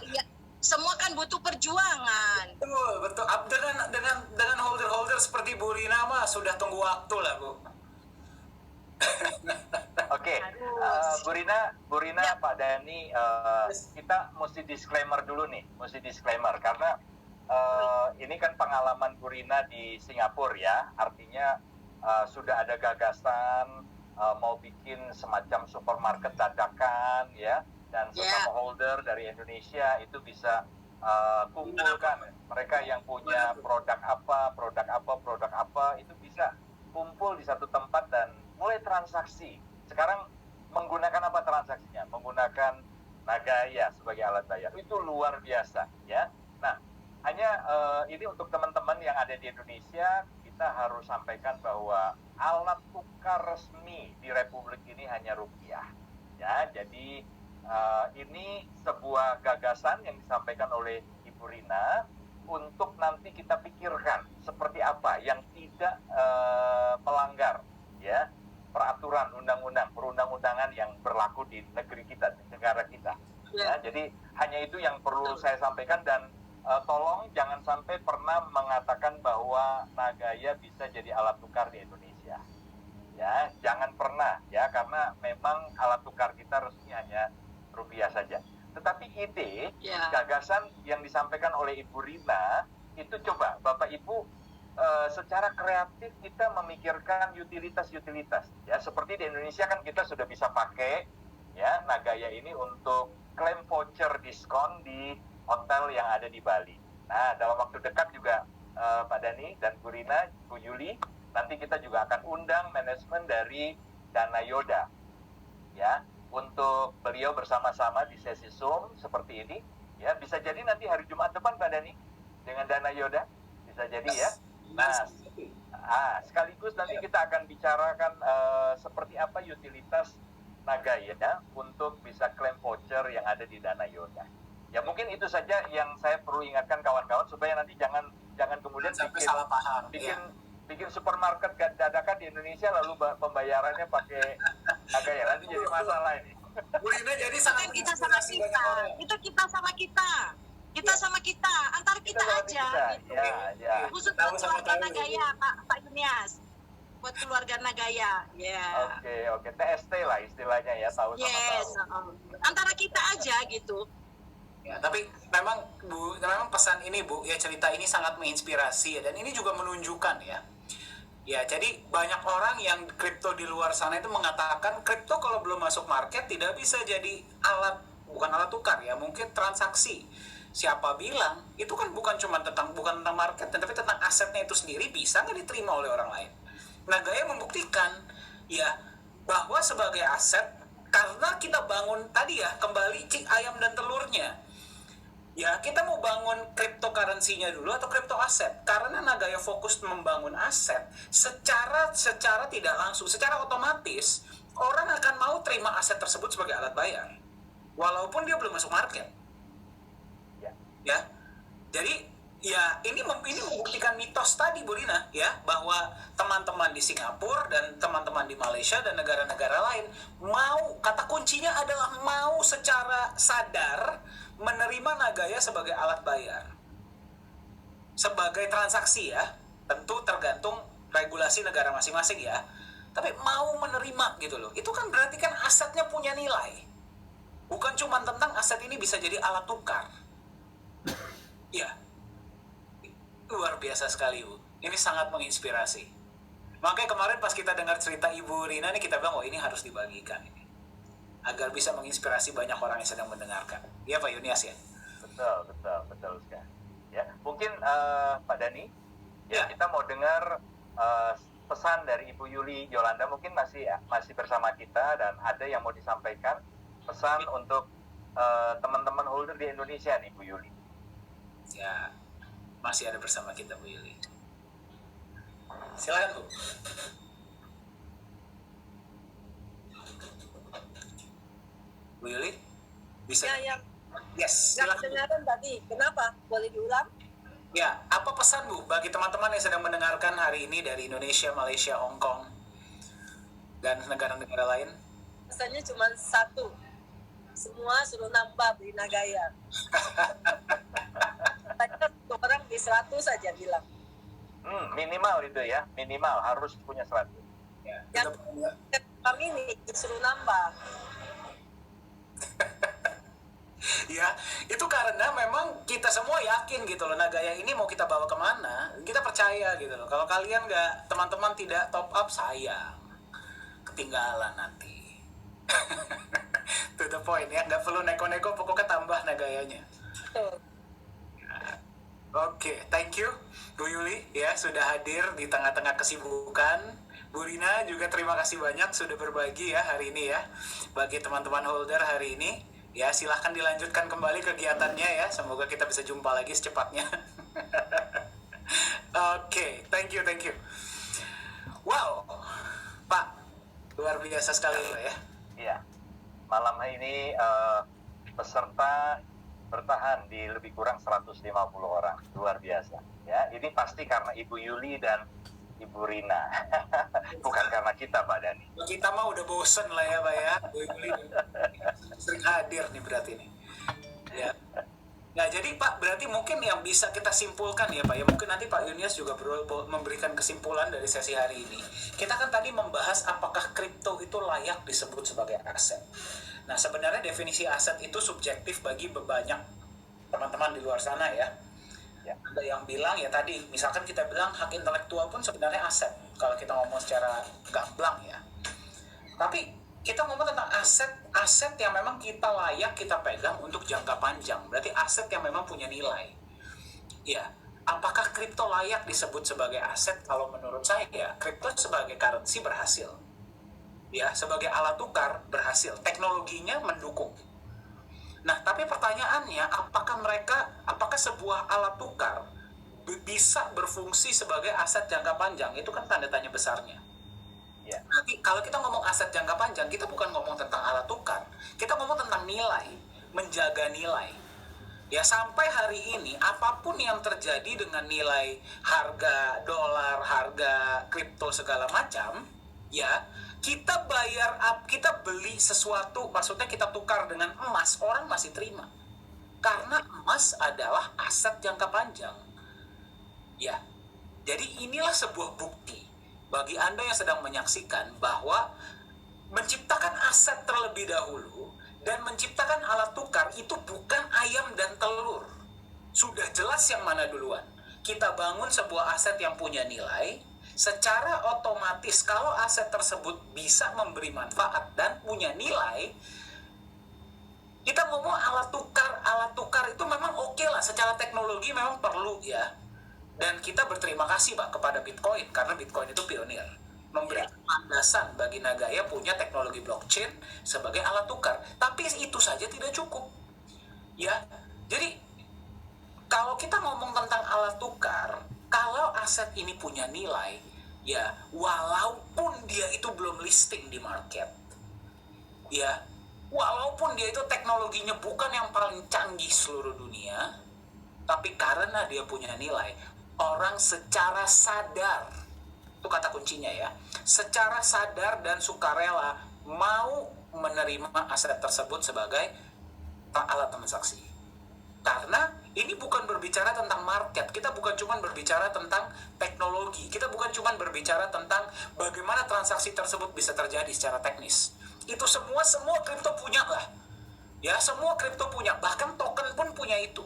Ya, semua kan butuh perjuangan. Betul. Dengan holder Oke, seperti Bu Rina mah sudah tunggu waktu lah, Bu. Bu Rina, Ya. Pak Dhani, kita mesti disclaimer dulu nih, karena ini kan pengalaman Bu Rina di Singapura ya, artinya sudah ada gagasan mau bikin semacam supermarket dadakan ya, dan sesama holder dari Indonesia itu bisa kumpulkan mereka yang punya produk apa itu bisa kumpul di satu tempat dan mulai transaksi. Sekarang menggunakan apa transaksinya? Menggunakan Nagaya sebagai alat bayar. Itu luar biasa ya. Nah, hanya ini untuk teman-teman yang ada di Indonesia, kita harus sampaikan bahwa alat tukar resmi di Republik ini hanya rupiah. Ya, jadi ini sebuah gagasan yang disampaikan oleh Ibu Rina untuk nanti kita pikirkan seperti apa yang tidak melanggar ya peraturan perundang-undangan yang berlaku di negeri kita, di negara kita. Ya, jadi hanya itu yang perlu saya sampaikan, dan tolong jangan sampai pernah mengatakan bahwa Nagaya bisa jadi alat tukar di Indonesia. Ya, jangan pernah ya, karena memang alat tukar kita resmi hanya rupiah saja. Tetapi ide, gagasan yang disampaikan oleh Ibu Rina itu coba Bapak Ibu secara kreatif kita memikirkan utilitas ya, seperti di Indonesia kan kita sudah bisa pakai ya Nagaya ini untuk klaim voucher diskon di hotel yang ada di Bali. Nah, dalam waktu dekat juga Pak Dhani dan Bu Rina, Bu Yuli, nanti kita juga akan undang manajemen dari Dana Yoda ya, untuk beliau bersama-sama di sesi Zoom seperti ini ya. Bisa jadi nanti hari Jumat depan Pak Dhani dengan Dana Yoda, bisa jadi ya. Nah, sekaligus nanti kita akan bicarakan seperti apa utilitas Nagaya ya, untuk bisa klaim voucher yang ada di Dana Yoda. Ya mungkin itu saja yang saya perlu ingatkan kawan-kawan, supaya nanti jangan kemudian sampai salah paham. Bikin supermarket dadakan di Indonesia lalu pembayarannya pakai Nagaya, nanti jadi masalah ini. Bu Rina jadi sangat Kita sama kita. Itu kita sama kita. Kita sama kita, antar kita aja. Gitu. Ya. Khusus buat keluarga Nagaya, Pak Yunias. Buat keluarga Nagaya, ya. Oke, TST lah istilahnya ya, tahu sama tahu. Antara kita aja gitu. Ya, tapi memang pesan ini Bu, ya cerita ini sangat menginspirasi ya, dan ini juga menunjukkan ya. Ya, jadi banyak orang yang kripto di luar sana itu mengatakan kripto kalau belum masuk market tidak bisa jadi bukan alat tukar ya, mungkin transaksi. Siapa bilang itu kan bukan tentang market, tapi tentang asetnya itu sendiri bisa nggak diterima oleh orang lain. Nagaya membuktikan ya bahwa sebagai aset, karena kita bangun tadi ya, kembali ayam dan telurnya. Ya, kita mau bangun cryptocurrency-nya dulu atau crypto aset. Karena Nagaya fokus membangun aset, secara tidak langsung, secara otomatis orang akan mau terima aset tersebut sebagai alat bayar, walaupun dia belum masuk market. Ya, jadi ya ini membuktikan mitos tadi, Bu Rina, ya, bahwa teman-teman di Singapura dan teman-teman di Malaysia dan negara-negara lain mau, kata kuncinya adalah mau secara sadar menerima Nagaya sebagai alat bayar, sebagai transaksi ya, tentu tergantung regulasi negara masing-masing ya, tapi mau menerima gitu loh. Itu kan berarti kan asetnya punya nilai, bukan cuma tentang aset ini bisa jadi alat tukar. Ya, luar biasa sekali, Bu. Ini sangat menginspirasi. Makanya kemarin pas kita dengar cerita Ibu Rina nih, kita bilang, oh ini harus dibagikan ini, agar bisa menginspirasi banyak orang yang sedang mendengarkan. Iya Pak Yunias ya? Betul sekali. Ya, mungkin Pak Dhani, Ya. kita mau dengar pesan dari Ibu Yuli Yolanda, mungkin masih bersama kita dan ada yang mau disampaikan pesan untuk teman-teman holder di Indonesia nih, Bu Yuli. Ya, masih ada bersama kita Bu Yuli. Silakan Bu. Bu Yuli, bisa? Ya, yang Yes, nggak silakan. kedengaran tadi. Kenapa? Boleh diulang? Ya, apa pesan Bu bagi teman-teman yang sedang mendengarkan hari ini dari Indonesia, Malaysia, Hong Kong, dan negara-negara lain? Pesannya cuma satu. Semua suruh nambah beli Nagaya. Tadi satu orang di 100 saja bilang. Minimal itu ya, minimal harus punya 100. Ya, Yang kami ini disuruh nambah. ya, itu karena memang kita semua yakin gitu loh, Nagaya ini mau kita bawa kemana, kita percaya gitu loh. Kalau kalian nggak, teman-teman tidak top up, sayang, ketinggalan nanti. To the point ya, nggak perlu neko-neko, pokoknya tambah Nagayanya. Tuh. Oke, thank you Bu Yuli ya sudah hadir di tengah-tengah kesibukan. Bu Rina juga terima kasih banyak sudah berbagi ya hari ini ya bagi teman-teman holder hari ini. Ya, silahkan dilanjutkan kembali kegiatannya ya. Semoga kita bisa jumpa lagi secepatnya. Oke, thank you. Wow, Pak, luar biasa sekali loh ya. Iya. Malam ini peserta bertahan di lebih kurang 150 orang. Luar biasa. Ya, ini pasti karena Ibu Yuli dan Ibu Rina. Bukan karena kita, Pak Dhani. Kita mah udah bosen lah ya Pak ya. Bu Yuli sering hadir nih berarti nih. Ya. Nah, jadi Pak, berarti mungkin yang bisa kita simpulkan ya Pak ya, mungkin nanti Pak Yunias juga memberikan kesimpulan dari sesi hari ini. Kita kan tadi membahas apakah kripto itu layak disebut sebagai aset. Nah, sebenarnya definisi aset itu subjektif bagi banyak teman-teman di luar sana ya. Ada yang bilang ya tadi, misalkan kita bilang hak intelektual pun sebenarnya aset, kalau kita ngomong secara gamblang ya. Tapi kita ngomong tentang aset yang memang kita layak kita pegang untuk jangka panjang. Berarti aset yang memang punya nilai. Ya, apakah kripto layak disebut sebagai aset? Kalau menurut saya, kripto sebagai currency berhasil. Ya, sebagai alat tukar berhasil. Teknologinya mendukung. Nah, tapi pertanyaannya, apakah sebuah alat tukar bisa berfungsi sebagai aset jangka panjang? Itu kan tanda tanya besarnya. Ya. Nanti kalau kita ngomong aset jangka panjang, kita bukan ngomong tentang alat tukar, kita ngomong tentang nilai, menjaga nilai. Ya, sampai hari ini apapun yang terjadi dengan nilai harga dolar, harga kripto segala macam, ya, kita kita beli sesuatu, maksudnya kita tukar dengan emas, orang masih terima. Karena emas adalah aset jangka panjang. Ya, jadi inilah sebuah bukti bagi Anda yang sedang menyaksikan bahwa menciptakan aset terlebih dahulu dan menciptakan alat tukar itu bukan ayam dan telur. Sudah jelas yang mana duluan. Kita bangun sebuah aset yang punya nilai, secara otomatis kalau aset tersebut bisa memberi manfaat dan punya nilai, kita ngomong alat tukar itu memang oke lah, secara teknologi memang perlu ya. Dan kita berterima kasih Pak kepada Bitcoin, karena Bitcoin itu pionir. memberikan landasan bagi Nagaya punya teknologi blockchain sebagai alat tukar. Tapi itu saja tidak cukup. Ya, jadi kalau kita ngomong tentang alat tukar, kalau aset ini punya nilai, ya walaupun dia itu belum listing di market, ya walaupun dia itu teknologinya bukan yang paling canggih seluruh dunia, tapi karena dia punya nilai, orang secara sadar, itu kata kuncinya ya, secara sadar dan sukarela mau menerima aset tersebut sebagai alat transaksi. Karena ini bukan berbicara tentang market, kita bukan cuma berbicara tentang teknologi, kita bukan cuma berbicara tentang bagaimana transaksi tersebut bisa terjadi secara teknis. Itu semua kripto punya lah. Ya, semua kripto punya, bahkan token pun punya itu.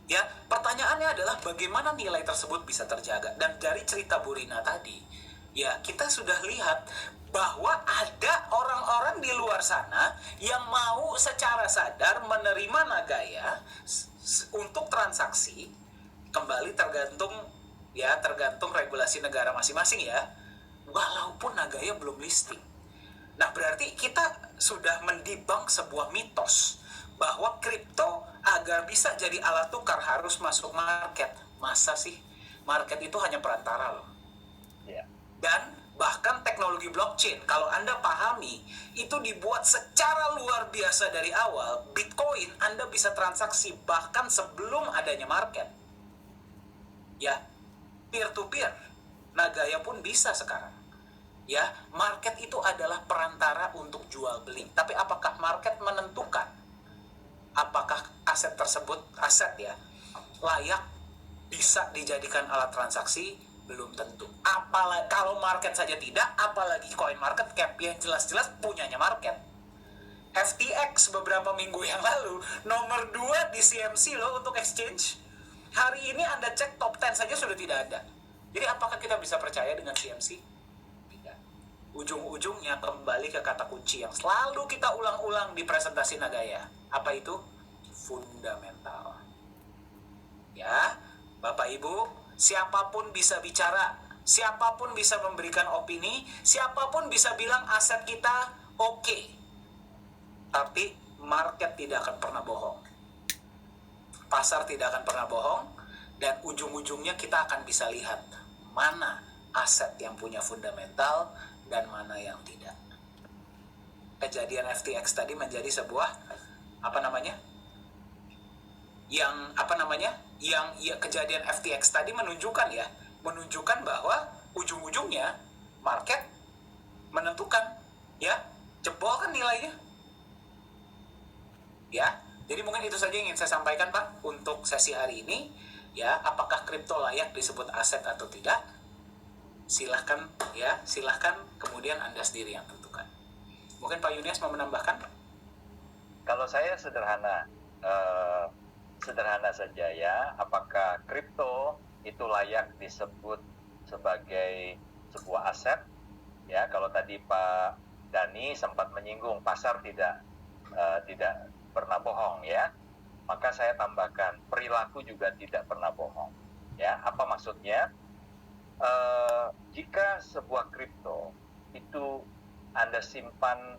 Ya, pertanyaannya adalah bagaimana nilai tersebut bisa terjaga. Dan dari cerita Bu Rina tadi, ya kita sudah lihat bahwa ada orang-orang di luar sana yang mau secara sadar menerima Nagaya untuk transaksi, kembali tergantung regulasi negara masing-masing ya, walaupun Nagaya belum listing. Nah, berarti kita sudah mendebunk sebuah mitos bahwa kripto agar bisa jadi alat tukar harus masuk market. Masa sih? Market itu hanya perantara loh. Yeah. Dan bahkan teknologi blockchain, kalau Anda pahami, itu dibuat secara luar biasa dari awal. Bitcoin, Anda bisa transaksi bahkan sebelum adanya market. Ya, peer-to-peer. Nagaya pun bisa sekarang. Ya, market itu adalah perantara untuk jual beli. Tapi apakah market menentukan apakah aset tersebut, layak bisa dijadikan alat transaksi? Belum tentu. Apalagi kalau market saja tidak, apalagi coin market cap yang jelas-jelas punyanya market. FTX beberapa minggu yang lalu nomor 2 di CMC loh untuk exchange. Hari ini Anda cek top 10 saja sudah tidak ada. Jadi apakah kita bisa percaya dengan CMC? Tidak. Ujung-ujungnya kembali ke kata kunci yang selalu kita ulang-ulang di presentasi Nagaya. Apa itu? Fundamental. Ya, Bapak Ibu, siapapun bisa bicara, siapapun bisa memberikan opini, siapapun bisa bilang aset kita oke. Tapi market tidak akan pernah bohong. Pasar tidak akan pernah bohong, dan ujung-ujungnya kita akan bisa lihat mana aset yang punya fundamental dan mana yang tidak. Kejadian FTX tadi menjadi sebuah kejadian FTX tadi menunjukkan bahwa ujung-ujungnya market menentukan, ya, jebol kan nilainya. Ya, jadi mungkin itu saja yang ingin saya sampaikan Pak untuk sesi hari ini. Ya, apakah kripto layak disebut aset atau tidak? Silahkan kemudian Anda sendiri yang tentukan. Mungkin Pak Yunias mau menambahkan? Kalau saya sederhana saja ya, apakah kripto itu layak disebut sebagai sebuah aset? Ya, kalau tadi Pak Dani sempat menyinggung pasar tidak pernah bohong ya, maka saya tambahkan perilaku juga tidak pernah bohong. Ya, apa maksudnya? Jika sebuah kripto itu Anda simpan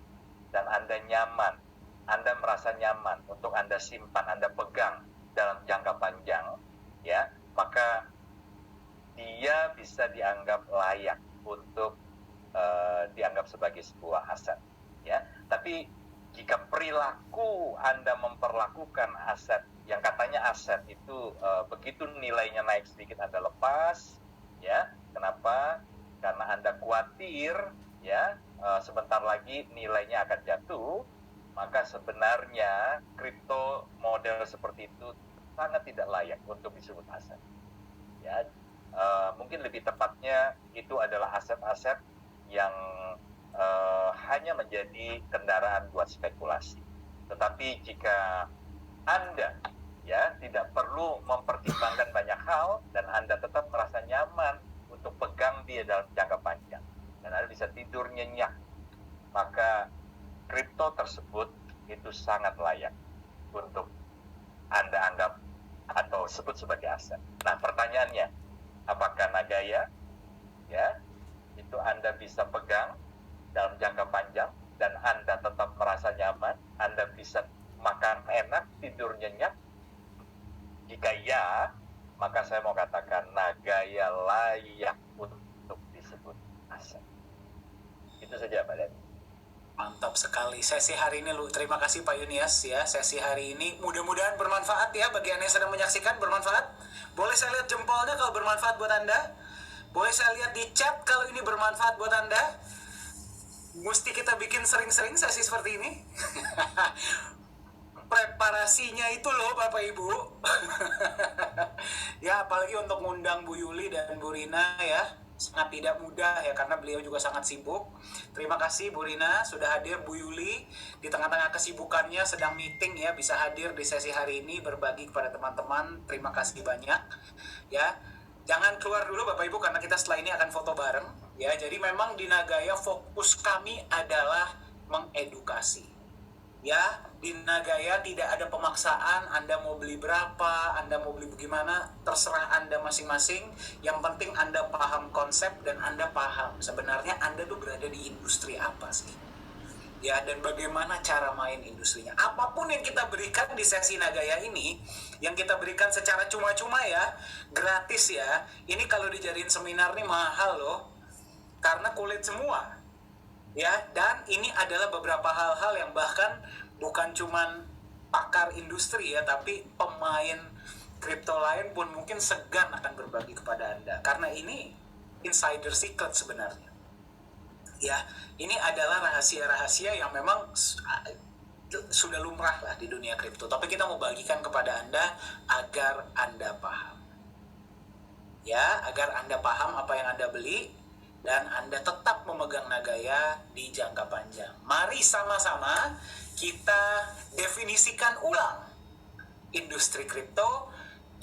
dan Anda nyaman, Anda merasa nyaman untuk Anda simpan, Anda pegang dalam jangka panjang, ya, maka dia bisa dianggap layak untuk dianggap sebagai sebuah aset, ya. Tapi jika perilaku Anda memperlakukan aset yang katanya aset itu begitu nilainya naik sedikit Anda lepas, ya. Kenapa? Karena Anda khawatir, ya, sebentar lagi nilainya akan jatuh. Maka sebenarnya kripto model seperti itu sangat tidak layak untuk disebut aset. Ya, mungkin lebih tepatnya itu adalah aset-aset yang hanya menjadi kendaraan buat spekulasi. Tetapi jika Anda ya tidak perlu mempertimbangkan banyak hal dan Anda tetap merasa nyaman untuk pegang dia dalam jangka panjang dan Anda bisa tidur nyenyak, maka kripto tersebut itu sangat layak untuk Anda anggap atau sebut sebagai aset. Nah, pertanyaannya, apakah Nagaya ya itu Anda bisa pegang dalam jangka panjang dan Anda tetap merasa nyaman, Anda bisa makan enak, tidur nyenyak? Jika ya, maka saya mau katakan Nagaya layak untuk disebut aset. Itu saja Pak Dhani. Mantap sekali sesi hari ini, terima kasih Pak Yunias ya. Sesi hari ini mudah-mudahan bermanfaat ya bagi Anda yang sedang menyaksikan. Bermanfaat. Boleh saya lihat jempolnya kalau bermanfaat buat Anda? Boleh saya lihat di chat kalau ini bermanfaat buat Anda? Mesti kita bikin sering-sering sesi seperti ini. Preparasinya itu loh Bapak Ibu. Ya, apalagi untuk ngundang Bu Yuli dan Bu Rina ya, sangat tidak mudah ya, karena beliau juga sangat sibuk. Terima kasih Bu Rina sudah hadir, Bu Yuli di tengah-tengah kesibukannya sedang meeting ya, bisa hadir di sesi hari ini berbagi kepada teman-teman. Terima kasih banyak ya. Jangan keluar dulu Bapak Ibu karena kita setelah ini akan foto bareng ya. Jadi memang di Nagaya fokus kami adalah mengedukasi. Ya, di Nagaya tidak ada pemaksaan, Anda mau beli berapa, Anda mau beli bagaimana, terserah Anda masing-masing. Yang penting Anda paham konsep dan Anda paham sebenarnya Anda tuh berada di industri apa sih. Ya, dan bagaimana cara main industrinya. Apapun yang kita berikan di sesi Nagaya ini, yang kita berikan secara cuma-cuma ya, gratis ya. Ini kalau dijadiin seminar nih mahal loh, karena kulit semua. Ya, dan ini adalah beberapa hal-hal yang bahkan bukan cuman pakar industri ya, tapi pemain kripto lain pun mungkin segan akan berbagi kepada Anda karena ini insider secret sebenarnya. Ya, ini adalah rahasia-rahasia yang memang sudah lumrah lah di dunia kripto, tapi kita mau bagikan kepada Anda agar Anda paham. Ya, agar Anda paham apa yang Anda beli dan Anda tetap memegang Nagaya di jangka panjang. Mari sama-sama kita definisikan ulang industri kripto,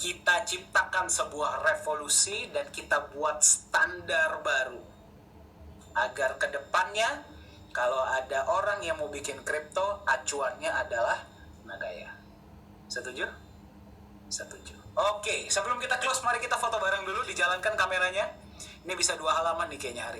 kita ciptakan sebuah revolusi dan kita buat standar baru. Agar ke depannya kalau ada orang yang mau bikin kripto, acuannya adalah Nagaya. Setuju? Setuju. Oke, sebelum kita close, mari kita foto bareng dulu, dijalankan kameranya. Ini bisa 2 halaman nih kayaknya hari ini.